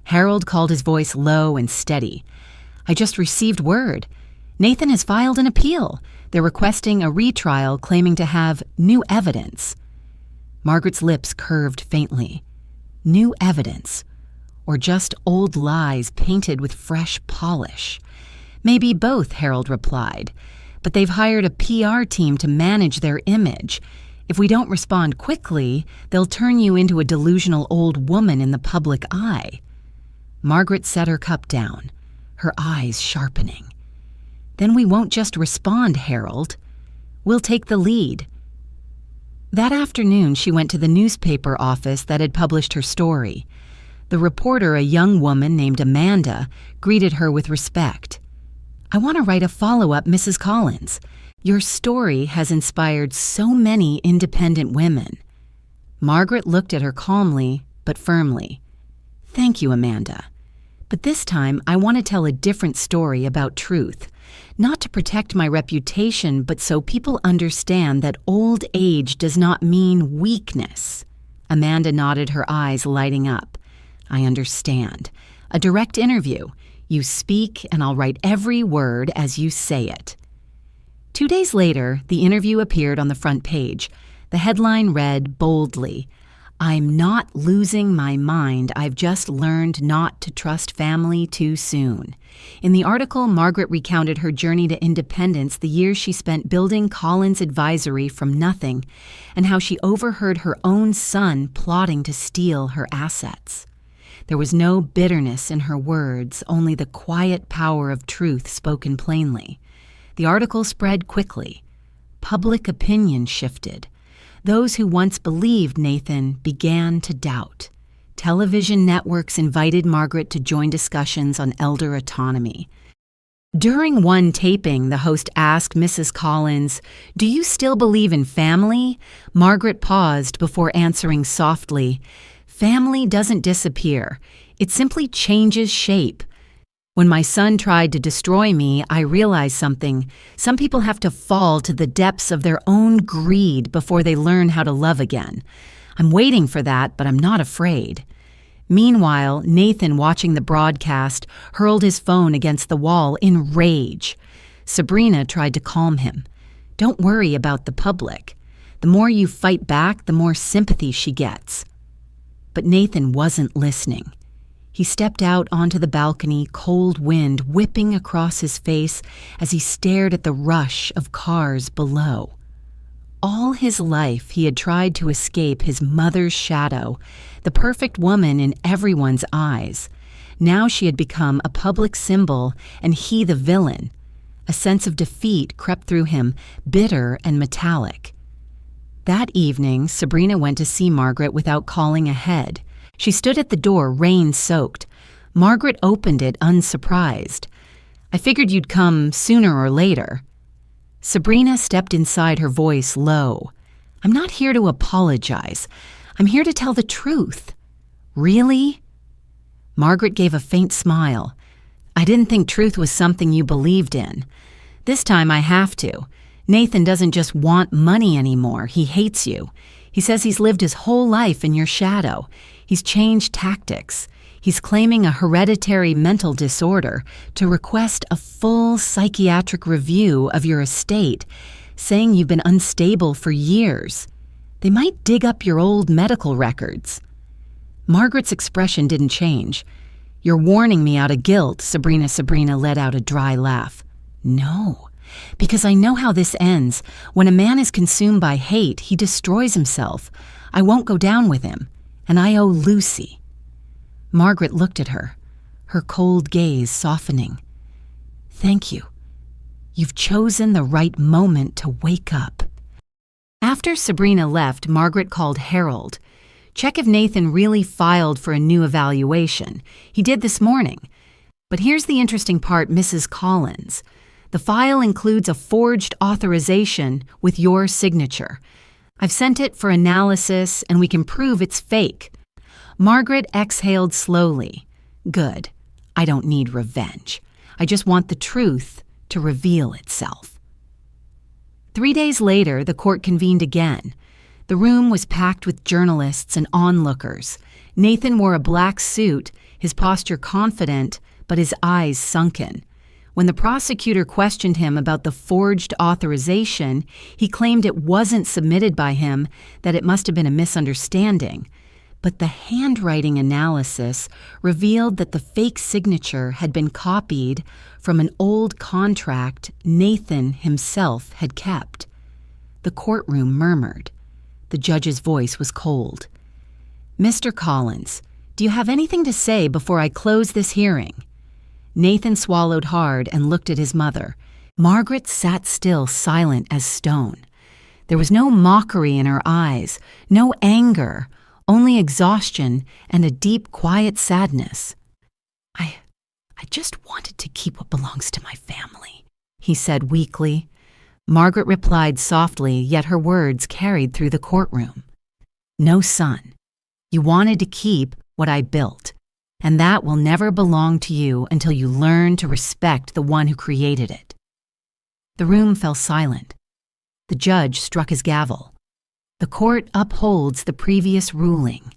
Harold called his voice low and steady. "I just received word. Nathan has filed an appeal. They're requesting a retrial, claiming to have new evidence." Margaret's lips curved faintly. New evidence? Or just old lies painted with fresh polish? "Maybe both," Harold replied. "But they've hired a PR team to manage their image. If we don't respond quickly, they'll turn you into a delusional old woman in the public eye." Margaret set her cup down, her eyes sharpening. "Then we won't just respond, Harold. We'll take the lead." That afternoon, she went to the newspaper office that had published her story. The reporter, a young woman named Amanda, greeted her with respect. "I want to write a follow-up, Mrs. Collins. Your story has inspired so many independent women." Margaret looked at her calmly but firmly. "Thank you, Amanda. But this time, I want to tell a different story about truth. Not to protect my reputation, but so people understand that old age does not mean weakness. Amanda nodded, her eyes lighting up. I understand. A direct interview. You speak, and I'll write every word as you say it. 2 days later, the interview appeared on the front page. The headline read boldly, "I'm not losing my mind. I've just learned not to trust family too soon." In the article, Margaret recounted her journey to independence, the years she spent building Collins Advisory from nothing, and how she overheard her own son plotting to steal her assets. There was no bitterness in her words, only the quiet power of truth spoken plainly. The article spread quickly. Public opinion shifted. Those who once believed Nathan began to doubt. Television networks invited Margaret to join discussions on elder autonomy. During one taping, the host asked Mrs. Collins, "Do you still believe in family?" Margaret paused before answering softly, "Family doesn't disappear. It simply changes shape. When my son tried to destroy me, I realized something. Some people have to fall to the depths of their own greed before they learn how to love again. I'm waiting for that, but I'm not afraid." Meanwhile, Nathan, watching the broadcast, hurled his phone against the wall in rage. Sabrina tried to calm him. "Don't worry about the public. The more you fight back, the more sympathy she gets." But Nathan wasn't listening. He stepped out onto the balcony, cold wind whipping across his face as he stared at the rush of cars below. All his life, he had tried to escape his mother's shadow, the perfect woman in everyone's eyes. Now she had become a public symbol, and he the villain. A sense of defeat crept through him, bitter and metallic. That evening, Sabrina went to see Margaret without calling ahead. She stood at the door, rain-soaked. Margaret opened it, unsurprised. "I figured you'd come sooner or later." Sabrina stepped inside, her voice low. "I'm not here to apologize. I'm here to tell the truth." "Really?" Margaret gave a faint smile. "I didn't think truth was something you believed in. This time I have to. Nathan doesn't just want money anymore. He hates you. He says he's lived his whole life in your shadow. He's changed tactics. He's claiming a hereditary mental disorder to request a full psychiatric review of your estate, saying you've been unstable for years. They might dig up your old medical records." Margaret's expression didn't change. "You're warning me out of guilt," Sabrina let out a dry laugh. "No, because I know how this ends. When a man is consumed by hate, he destroys himself. I won't go down with him. And I owe Lucy." Margaret looked at her, her cold gaze softening. "Thank you. You've chosen the right moment to wake up." After Sabrina left, Margaret called Harold. "Check if Nathan really filed for a new evaluation. He did this morning. But here's the interesting part, Mrs. Collins. The file includes a forged authorization with your signature. I've sent it for analysis, and we can prove it's fake." Margaret exhaled slowly. "Good. I don't need revenge. I just want the truth to reveal itself." 3 days later, the court convened again. The room was packed with journalists and onlookers. Nathan wore a black suit, his posture confident, but his eyes sunken. When the prosecutor questioned him about the forged authorization, he claimed it wasn't submitted by him, that it must have been a misunderstanding. But the handwriting analysis revealed that the fake signature had been copied from an old contract Nathan himself had kept. The courtroom murmured. The judge's voice was cold. "Mr. Collins, do you have anything to say before I close this hearing?" Nathan swallowed hard and looked at his mother. Margaret sat still, silent as stone. There was no mockery in her eyes, no anger, only exhaustion and a deep, quiet sadness. I just wanted to keep what belongs to my family," he said weakly. Margaret replied softly, yet her words carried through the courtroom. "No son. You wanted to keep what I built. and that will never belong to you until you learn to respect the one who created it." The room fell silent. The judge struck his gavel. The court upholds the previous ruling.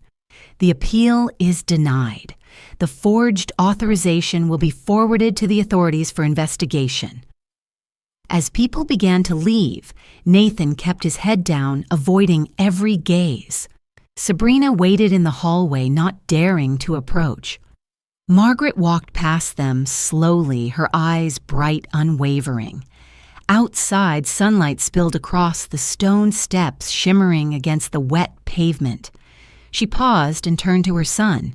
The appeal is denied. The forged authorization will be forwarded to the authorities for investigation. As people began to leave, Nathan kept his head down, avoiding every gaze. Sabrina waited in the hallway, not daring to approach. Margaret walked past them slowly, her eyes bright, unwavering. Outside, sunlight spilled across the stone steps, shimmering against the wet pavement. She paused and turned to her son.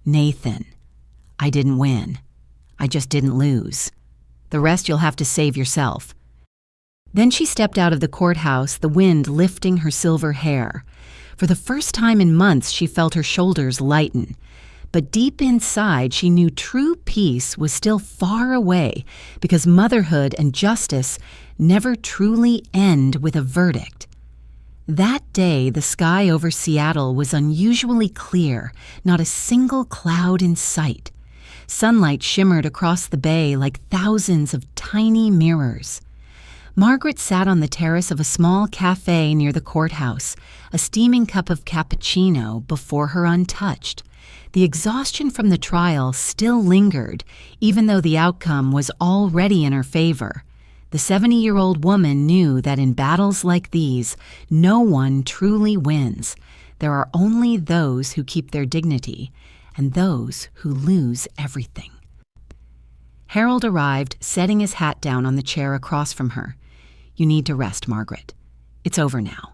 "Nathan, I didn't win. I just didn't lose. The rest you'll have to save yourself." Then she stepped out of the courthouse, the wind lifting her silver hair. For the first time in months, she felt her shoulders lighten. But deep inside, she knew true peace was still far away because motherhood and justice never truly end with a verdict. That day, the sky over Seattle was unusually clear, not a single cloud in sight. Sunlight shimmered across the bay like thousands of tiny mirrors. Margaret sat on the terrace of a small cafe near the courthouse, a steaming cup of cappuccino before her untouched. The exhaustion from the trial still lingered, even though the outcome was already in her favor. The 70-year-old woman knew that in battles like these, no one truly wins. There are only those who keep their dignity, and those who lose everything. Harold arrived, setting his hat down on the chair across from her. "You need to rest, Margaret. It's over now.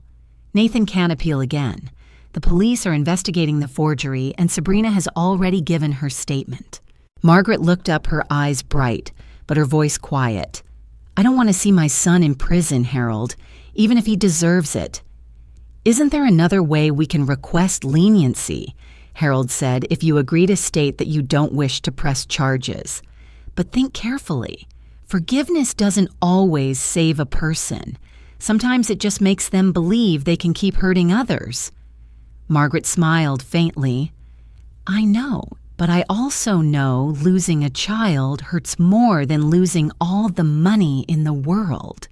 Nathan can't appeal again. The police are investigating the forgery, and Sabrina has already given her statement." Margaret looked up, her eyes bright, but her voice quiet. "I don't want to see my son in prison, Harold, even if he deserves it." "Isn't there another way we can request leniency?" Harold said, "if you agree to state that you don't wish to press charges. But think carefully. Forgiveness doesn't always save a person. Sometimes it just makes them believe they can keep hurting others." Margaret smiled faintly. "I know, but I also know losing a child hurts more than losing all the money in the world."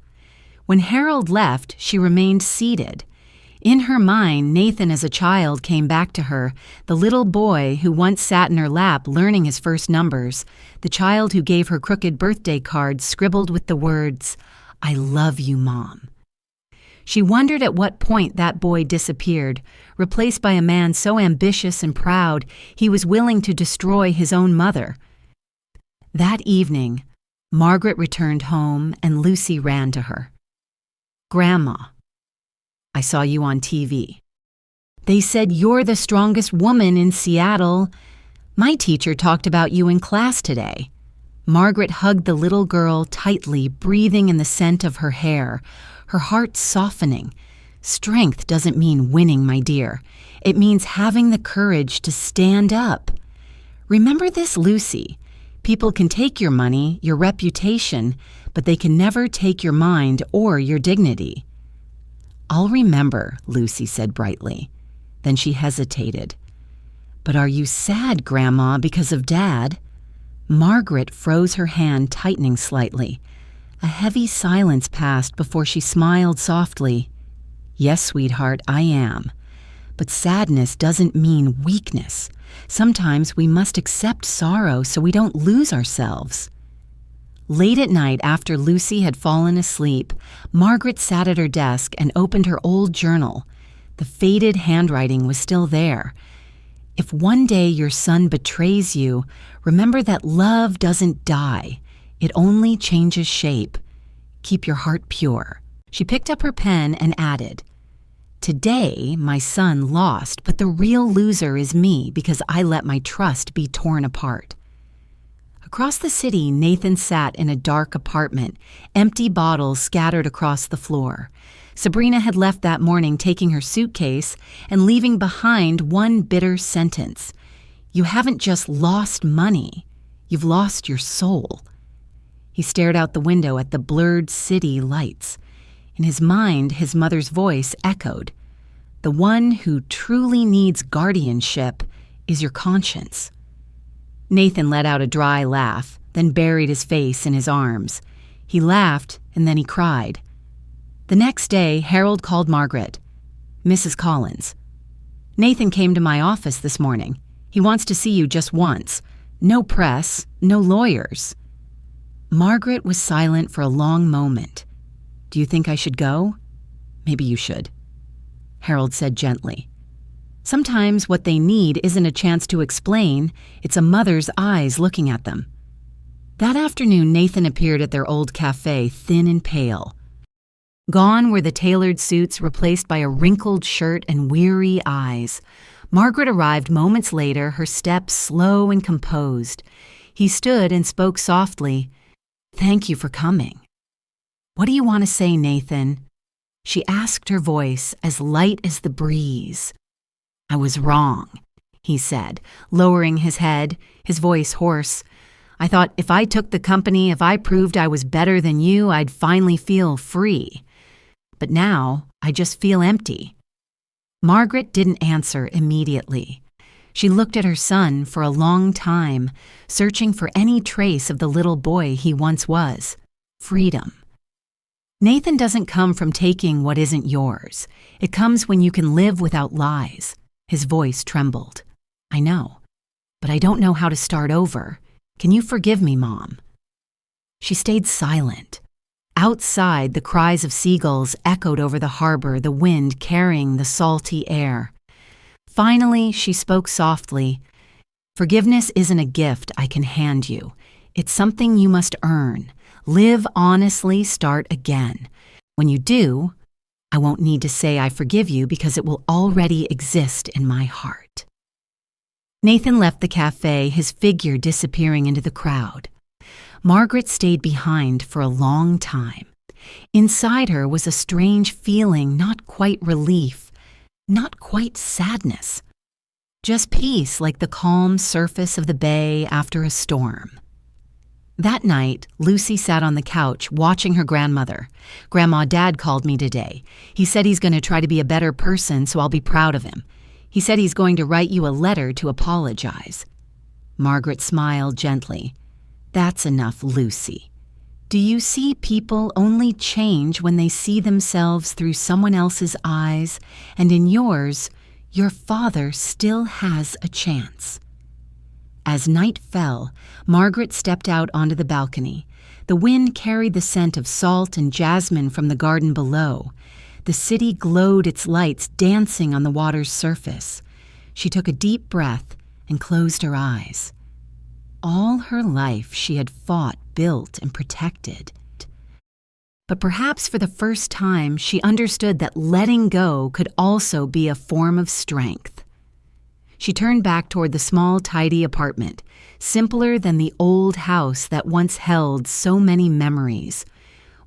When Harold left, she remained seated. In her mind, Nathan as a child came back to her, the little boy who once sat in her lap learning his first numbers, the child who gave her crooked birthday card scribbled with the words, "I love you, Mom." She wondered at what point that boy disappeared, replaced by a man so ambitious and proud he was willing to destroy his own mother. That evening, Margaret returned home and Lucy ran to her. "Grandma, I saw you on TV. They said you're the strongest woman in Seattle. My teacher talked about you in class today." Margaret hugged the little girl tightly, breathing in the scent of her hair, her heart softening. "Strength doesn't mean winning, my dear. It means having the courage to stand up. Remember this, Lucy. People can take your money, your reputation, but they can never take your mind or your dignity." "I'll remember," Lucy said brightly. Then she hesitated. "But are you sad, Grandma, because of Dad?" Margaret froze, her hand tightening slightly. A heavy silence passed before she smiled softly. "Yes, sweetheart, I am. But sadness doesn't mean weakness. Sometimes we must accept sorrow so we don't lose ourselves." Late at night, after Lucy had fallen asleep, Margaret sat at her desk and opened her old journal. The faded handwriting was still there. "If one day your son betrays you, remember that love doesn't die. It only changes shape. Keep your heart pure." She picked up her pen and added, "Today, my son lost, but the real loser is me because I let my trust be torn apart." Across the city, Nathan sat in a dark apartment, empty bottles scattered across the floor. Sabrina had left that morning, taking her suitcase and leaving behind one bitter sentence. "You haven't just lost money, you've lost your soul." He stared out the window at the blurred city lights. In his mind, his mother's voice echoed. "The one who truly needs guardianship is your conscience." Nathan let out a dry laugh, then buried his face in his arms. He laughed, and then he cried. The next day, Harold called Margaret. "Mrs. Collins, Nathan came to my office this morning. He wants to see you just once. No press, no lawyers." Margaret was silent for a long moment. "Do you think I should go?" "Maybe you should," Harold said gently. Sometimes what they need isn't a chance to explain, it's a mother's eyes looking at them. That afternoon, Nathan appeared at their old cafe, thin and pale. Gone were the tailored suits, replaced by a wrinkled shirt and weary eyes. Margaret arrived moments later, her steps slow and composed. He stood and spoke softly. "Thank you for coming." "What do you want to say, Nathan?" She asked, her voice as light as the breeze. "I was wrong," he said, lowering his head, his voice hoarse. "I thought if I took the company, if I proved I was better than you, I'd finally feel free. But now, I just feel empty." Margaret didn't answer immediately. She looked at her son for a long time, searching for any trace of the little boy he once was. Freedom. Nathan doesn't come from taking what isn't yours. It comes when you can live without lies. His voice trembled. "I know, but I don't know how to start over. Can you forgive me, Mom?" She stayed silent. Outside, the cries of seagulls echoed over the harbor, the wind carrying the salty air. Finally, she spoke softly. "Forgiveness isn't a gift I can hand you. It's something you must earn. Live honestly, start again. When you do, I won't need to say I forgive you because it will already exist in my heart." Nathan left the cafe, his figure disappearing into the crowd. Margaret stayed behind for a long time. Inside her was a strange feeling, not quite relief, not quite sadness. Just peace, like the calm surface of the bay after a storm. That night, Lucy sat on the couch watching her grandmother. "Grandma, Dad called me today. He said he's going to try to be a better person, so I'll be proud of him. He said he's going to write you a letter to apologize." Margaret smiled gently. "That's enough, Lucy. Do you see people only change when they see themselves through someone else's eyes, and in yours, your father still has a chance." As night fell, Margaret stepped out onto the balcony. The wind carried the scent of salt and jasmine from the garden below. The city glowed, its lights dancing on the water's surface. She took a deep breath and closed her eyes. All her life she had fought, built, and protected. But perhaps for the first time she understood that letting go could also be a form of strength. She turned back toward the small, tidy apartment, simpler than the old house that once held so many memories.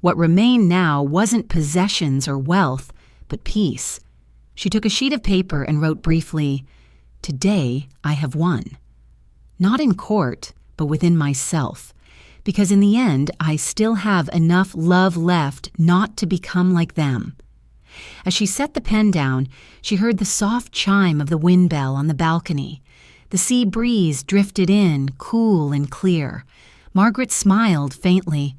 What remained now wasn't possessions or wealth, but peace. She took a sheet of paper and wrote briefly, "Today I have won. Not in court, but within myself, because in the end I still have enough love left not to become like them." As she set the pen down, she heard the soft chime of the wind bell on the balcony. The sea breeze drifted in, cool and clear. Margaret smiled faintly.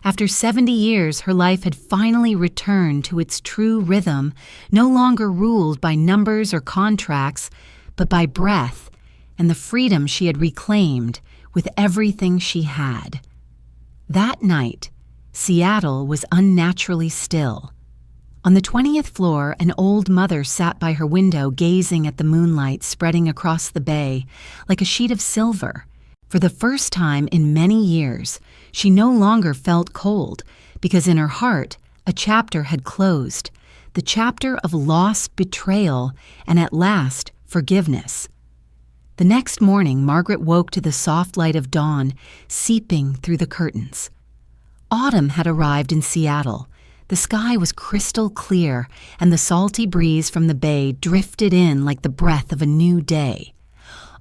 After 70 years, her life had finally returned to its true rhythm, no longer ruled by numbers or contracts, but by breath and the freedom she had reclaimed with everything she had. That night, Seattle was unnaturally still. On the 20th floor, an old mother sat by her window gazing at the moonlight spreading across the bay like a sheet of silver. For the first time in many years, she no longer felt cold because in her heart, a chapter had closed, the chapter of loss, betrayal, and at last, forgiveness. The next morning, Margaret woke to the soft light of dawn seeping through the curtains. Autumn had arrived in Seattle. The sky was crystal clear, and the salty breeze from the bay drifted in like the breath of a new day.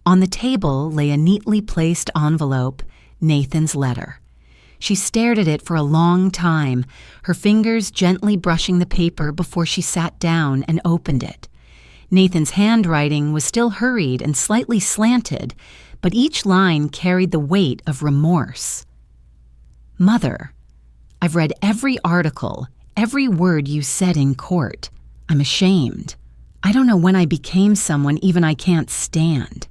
On the table lay a neatly placed envelope, Nathan's letter. She stared at it for a long time, her fingers gently brushing the paper before she sat down and opened it. Nathan's handwriting was still hurried and slightly slanted, but each line carried the weight of remorse. Mother, I've read every article, every word you said in court. I'm ashamed. I don't know when I became someone even I can't stand.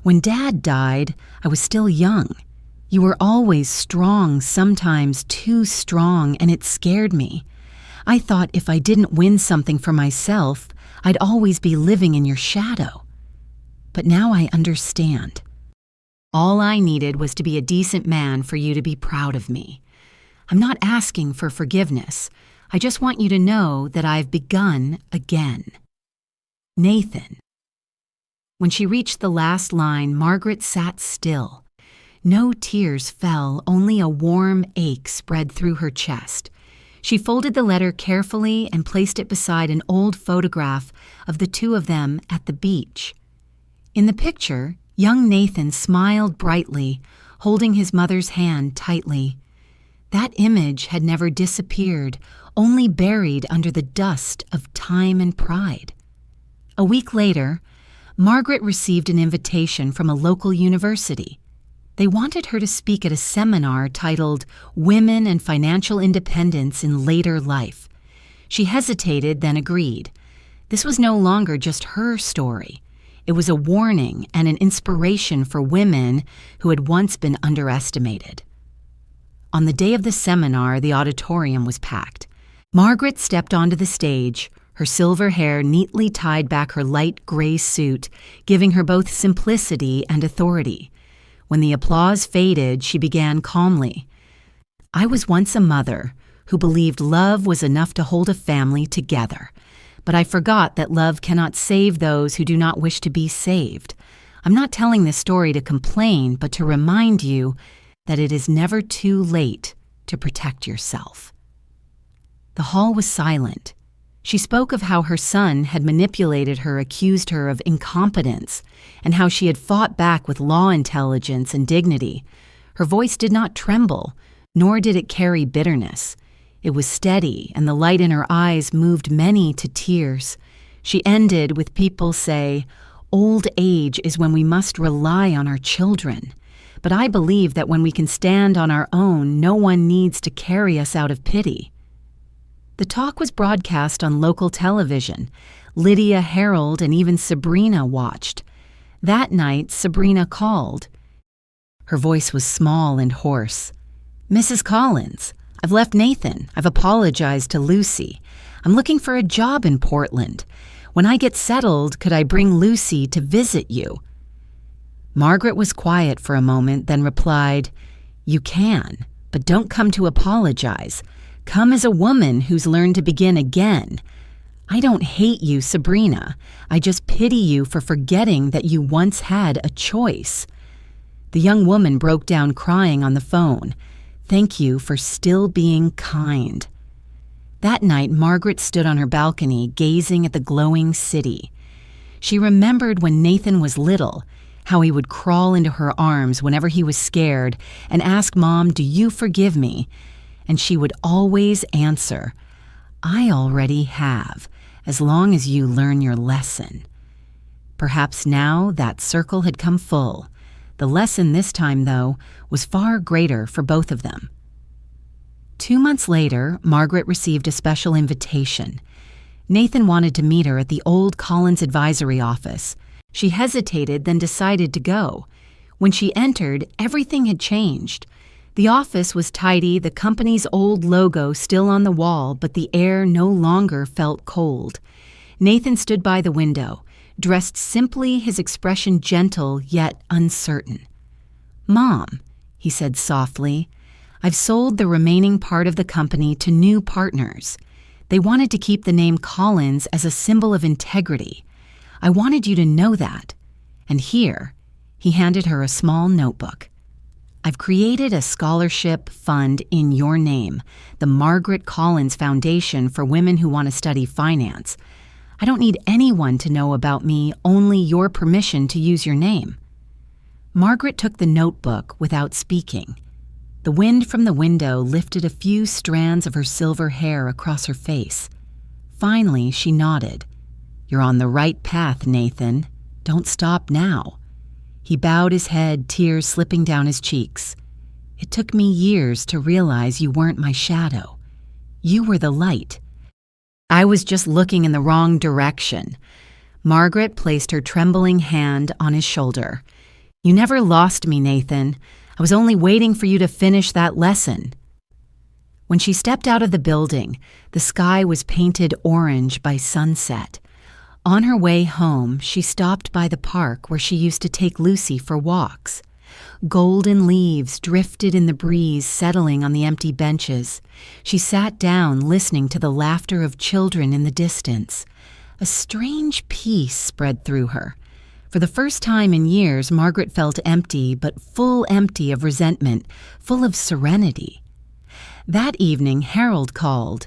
When Dad died, I was still young. You were always strong, sometimes too strong, and it scared me. I thought if I didn't win something for myself, I'd always be living in your shadow. But now I understand. All I needed was to be a decent man for you to be proud of me. I'm not asking for forgiveness. I just want you to know that I've begun again. Nathan. When she reached the last line, Margaret sat still. No tears fell, only a warm ache spread through her chest. She folded the letter carefully and placed it beside an old photograph of the two of them at the beach. In the picture, young Nathan smiled brightly, holding his mother's hand tightly. That image had never disappeared, only buried under the dust of time and pride. A week later, Margaret received an invitation from a local university. They wanted her to speak at a seminar titled Women and Financial Independence in Later Life. She hesitated, then agreed. This was no longer just her story. It was a warning and an inspiration for women who had once been underestimated. On the day of the seminar, the auditorium was packed. Margaret stepped onto the stage, her silver hair neatly tied back her light gray suit, giving her both simplicity and authority. When the applause faded, she began calmly. I was once a mother who believed love was enough to hold a family together, but I forgot that love cannot save those who do not wish to be saved. I'm not telling this story to complain, but to remind you that it is never too late to protect yourself. The hall was silent. She spoke of how her son had manipulated her, accused her of incompetence, and how she had fought back with law intelligence and dignity. Her voice did not tremble, nor did it carry bitterness. It was steady, and the light in her eyes moved many to tears. She ended with people say, "Old age is when we must rely on our children. But I believe that when we can stand on our own, no one needs to carry us out of pity." The talk was broadcast on local television. Lydia, Harold, and even Sabrina watched. That night, Sabrina called. Her voice was small and hoarse. "Mrs. Collins, I've left Nathan. I've apologized to Lucy. I'm looking for a job in Portland. When I get settled, could I bring Lucy to visit you?" Margaret was quiet for a moment, then replied, "You can, but don't come to apologize. Come as a woman who's learned to begin again. I don't hate you, Sabrina. I just pity you for forgetting that you once had a choice." The young woman broke down crying on the phone. "Thank you for still being kind." That night, Margaret stood on her balcony, gazing at the glowing city. She remembered when Nathan was little, how he would crawl into her arms whenever he was scared and ask Mom, "Do you forgive me?" And she would always answer, "I already have, as long as you learn your lesson." Perhaps now that circle had come full. The lesson this time, though, was far greater for both of them. 2 months later, Margaret received a special invitation. Nathan wanted to meet her at the old Collins advisory office. She hesitated, then decided to go. When she entered, everything had changed. The office was tidy, the company's old logo still on the wall, but the air no longer felt cold. Nathan stood by the window, dressed simply, his expression gentle yet uncertain. "Mom," he said softly, "I've sold the remaining part of the company to new partners. They wanted to keep the name Collins as a symbol of integrity. I wanted you to know that. And here," he handed her a small notebook. "I've created a scholarship fund in your name, the Margaret Collins Foundation for women who want to study finance. I don't need anyone to know about me, only your permission to use your name." Margaret took the notebook without speaking. The wind from the window lifted a few strands of her silver hair across her face. Finally, she nodded. "You're on the right path, Nathan. Don't stop now." He bowed his head, tears slipping down his cheeks. "It took me years to realize you weren't my shadow. You were the light. I was just looking in the wrong direction." Margaret placed her trembling hand on his shoulder. "You never lost me, Nathan. I was only waiting for you to finish that lesson." When she stepped out of the building, the sky was painted orange by sunset. On her way home, she stopped by the park where she used to take Lucy for walks. Golden leaves drifted in the breeze, settling on the empty benches. She sat down, listening to the laughter of children in the distance. A strange peace spread through her. For the first time in years, Margaret felt empty, but full empty of resentment, full of serenity. That evening, Harold called.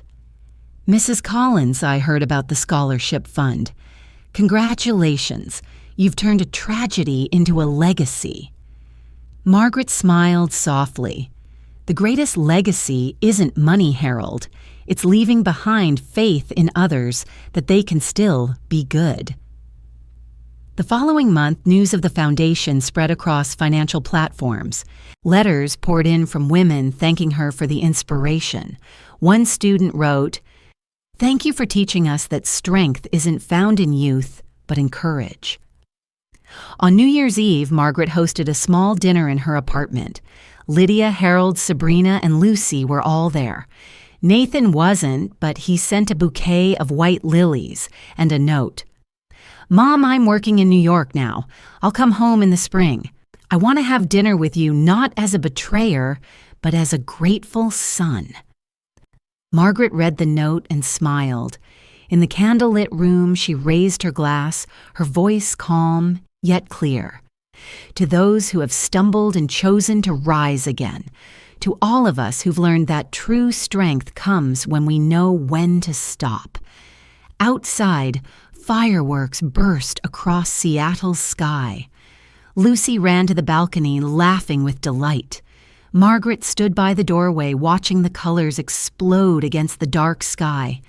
"Mrs. Collins, I heard about the scholarship fund. Congratulations, you've turned a tragedy into a legacy." Margaret smiled softly. "The greatest legacy isn't money, Harold. It's leaving behind faith in others that they can still be good." The following month, news of the foundation spread across financial platforms. Letters poured in from women thanking her for the inspiration. One student wrote, "Thank you for teaching us that strength isn't found in youth, but in courage." On New Year's Eve, Margaret hosted a small dinner in her apartment. Lydia, Harold, Sabrina, and Lucy were all there. Nathan wasn't, but he sent a bouquet of white lilies and a note. "Mom, I'm working in New York now. I'll come home in the spring. I want to have dinner with you not as a betrayer, but as a grateful son." Margaret read the note and smiled. In the candlelit room, she raised her glass, her voice calm yet clear. "To those who have stumbled and chosen to rise again, to all of us who've learned that true strength comes when we know when to stop." Outside, fireworks burst across Seattle's sky. Lucy ran to the balcony, laughing with delight. Margaret stood by the doorway, watching the colors explode against the dark sky.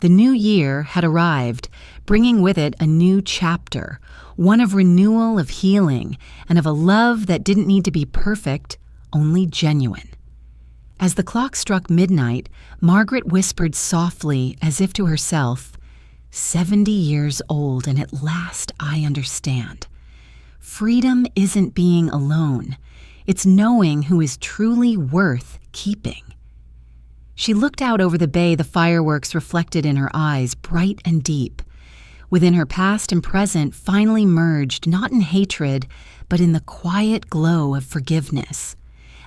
The new year had arrived, bringing with it a new chapter, one of renewal, of healing, and of a love that didn't need to be perfect, only genuine. As the clock struck midnight, Margaret whispered softly, as if to herself, 70 years old, and at last I understand. Freedom isn't being alone. It's knowing who is truly worth keeping." She looked out over the bay, the fireworks reflected in her eyes, bright and deep. Within her past and present finally merged, not in hatred, but in the quiet glow of forgiveness.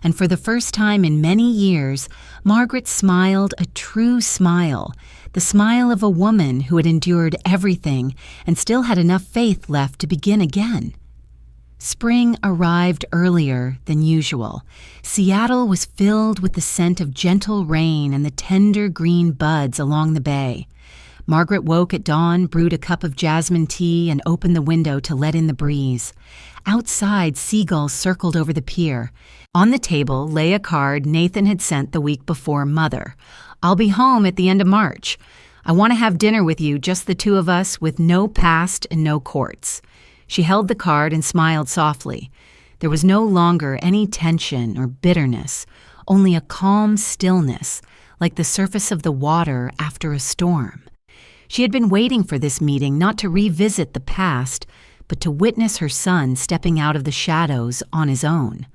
And for the first time in many years, Margaret smiled a true smile, the smile of a woman who had endured everything and still had enough faith left to begin again. Spring arrived earlier than usual. Seattle was filled with the scent of gentle rain and the tender green buds along the bay. Margaret woke at dawn, brewed a cup of jasmine tea, and opened the window to let in the breeze. Outside, seagulls circled over the pier. On the table lay a card Nathan had sent the week before Mother. "I'll be home at the end of March. I want to have dinner with you, just the two of us, with no past and no courts." She held the card and smiled softly. There was no longer any tension or bitterness, only a calm stillness, like the surface of the water after a storm. She had been waiting for this meeting, not to revisit the past, but to witness her son stepping out of the shadows on his own.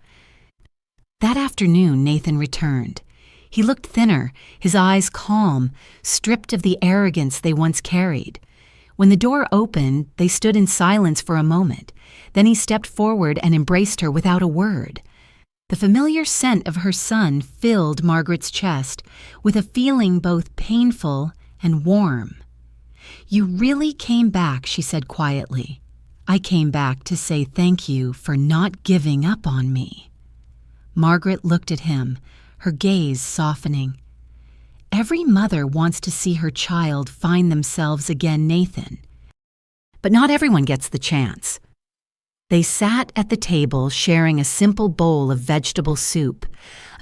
That afternoon, Nathan returned. He looked thinner, his eyes calm, stripped of the arrogance they once carried. When the door opened, they stood in silence for a moment. Then he stepped forward and embraced her without a word. The familiar scent of her son filled Margaret's chest with a feeling both painful and warm. "You really came back," she said quietly. "I came back to say thank you for not giving up on me." Margaret looked at him, her gaze softening. Every mother wants to see her child find themselves again, Nathan. But not everyone gets the chance. They sat at the table sharing a simple bowl of vegetable soup.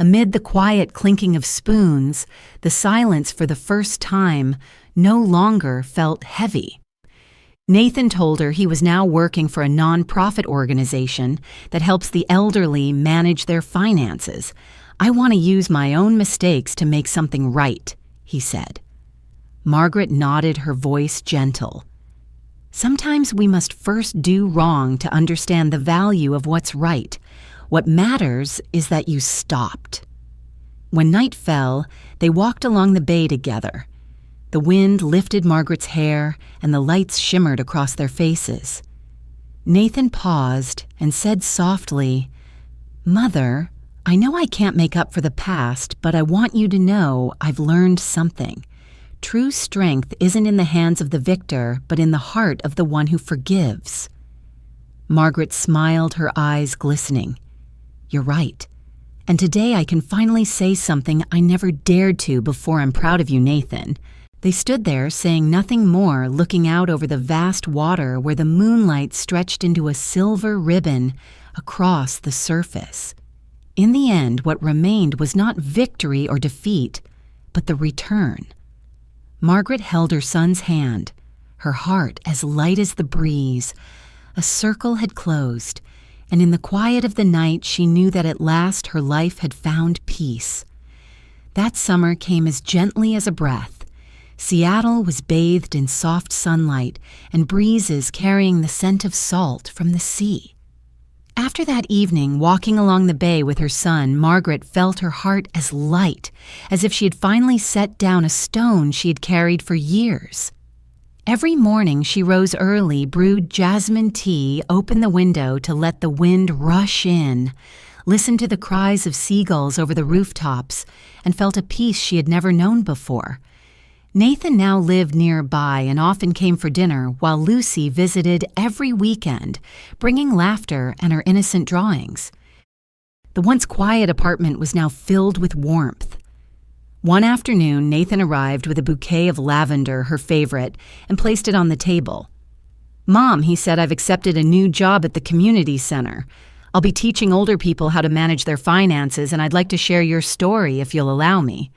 Amid the quiet clinking of spoons, the silence for the first time no longer felt heavy. Nathan told her he was now working for a nonprofit organization that helps the elderly manage their finances. "I want to use my own mistakes to make something right," he said. Margaret nodded, her voice gentle. "Sometimes we must first do wrong to understand the value of what's right. What matters is that you stopped." When night fell, they walked along the bay together. The wind lifted Margaret's hair, and the lights shimmered across their faces. Nathan paused and said softly, "Mother, I know I can't make up for the past, but I want you to know I've learned something. True strength isn't in the hands of the victor, but in the heart of the one who forgives." Margaret smiled, her eyes glistening. "You're right. And today I can finally say something I never dared to before. I'm proud of you, Nathan." They stood there, saying nothing more, looking out over the vast water where the moonlight stretched into a silver ribbon across the surface. In the end, what remained was not victory or defeat, but the return. Margaret held her son's hand, her heart as light as the breeze. A circle had closed, and in the quiet of the night she knew that at last her life had found peace. That summer came as gently as a breath. Seattle was bathed in soft sunlight and breezes carrying the scent of salt from the sea. After that evening, walking along the bay with her son, Margaret felt her heart as light, as if she had finally set down a stone she had carried for years. Every morning she rose early, brewed jasmine tea, opened the window to let the wind rush in, listened to the cries of seagulls over the rooftops, and felt a peace she had never known before. Nathan now lived nearby and often came for dinner, while Lucy visited every weekend, bringing laughter and her innocent drawings. The once quiet apartment was now filled with warmth. One afternoon, Nathan arrived with a bouquet of lavender, her favorite, and placed it on the table. "Mom," he said, "I've accepted a new job at the community center. I'll be teaching older people how to manage their finances, and I'd like to share your story if you'll allow me."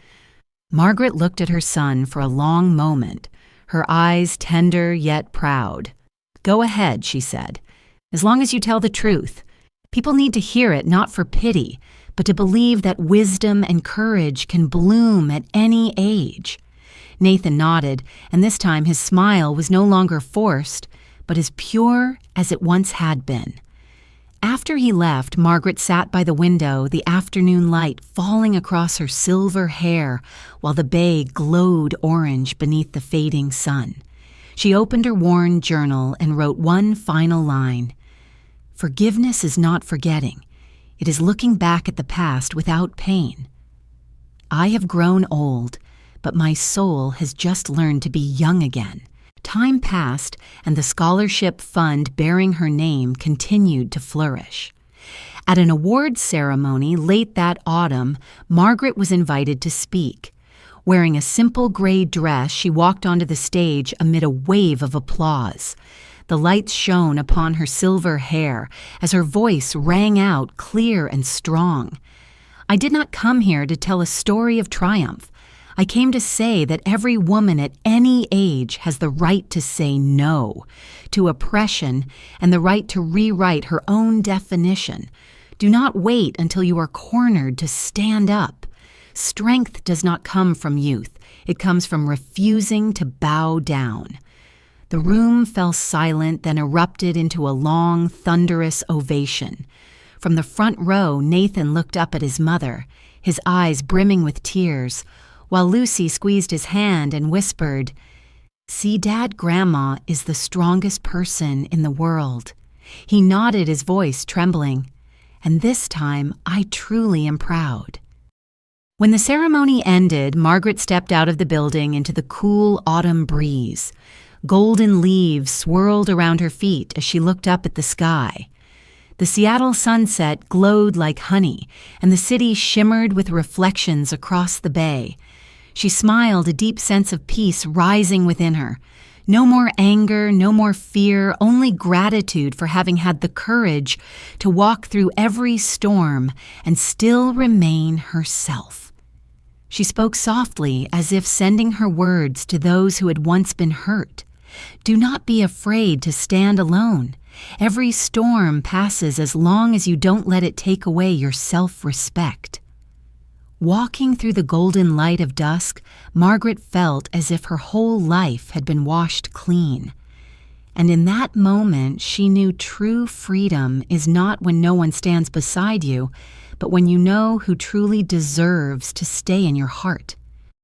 Margaret looked at her son for a long moment, her eyes tender yet proud. "Go ahead," she said, "as long as you tell the truth. People need to hear it not for pity, but to believe that wisdom and courage can bloom at any age." Nathan nodded, and this time his smile was no longer forced, but as pure as it once had been. After he left, Margaret sat by the window, the afternoon light falling across her silver hair while the bay glowed orange beneath the fading sun. She opened her worn journal and wrote one final line. "Forgiveness is not forgetting. It is looking back at the past without pain. I have grown old, but my soul has just learned to be young again." Time passed, and the scholarship fund bearing her name continued to flourish. At an awards ceremony late that autumn, Margaret was invited to speak. Wearing a simple gray dress, she walked onto the stage amid a wave of applause. The lights shone upon her silver hair as her voice rang out clear and strong. "I did not come here to tell a story of triumph. I came to say that every woman at any age has the right to say no to oppression and the right to rewrite her own definition. Do not wait until you are cornered to stand up. Strength does not come from youth. It comes from refusing to bow down." The room fell silent, then erupted into a long, thunderous ovation. From the front row, Nathan looked up at his mother, his eyes brimming with tears, while Lucy squeezed his hand and whispered, "See, Dad, Grandma is the strongest person in the world." He nodded, his voice trembling. "And this time, I truly am proud." When the ceremony ended, Margaret stepped out of the building into the cool autumn breeze. Golden leaves swirled around her feet as she looked up at the sky. The Seattle sunset glowed like honey, and the city shimmered with reflections across the bay. She smiled, a deep sense of peace rising within her. No more anger, no more fear, only gratitude for having had the courage to walk through every storm and still remain herself. She spoke softly, as if sending her words to those who had once been hurt. Do not be afraid to stand alone. Every storm passes as long as you don't let it take away your self-respect. Walking through the golden light of dusk, Margaret felt as if her whole life had been washed clean. And in that moment, she knew true freedom is not when no one stands beside you, but when you know who truly deserves to stay in your heart.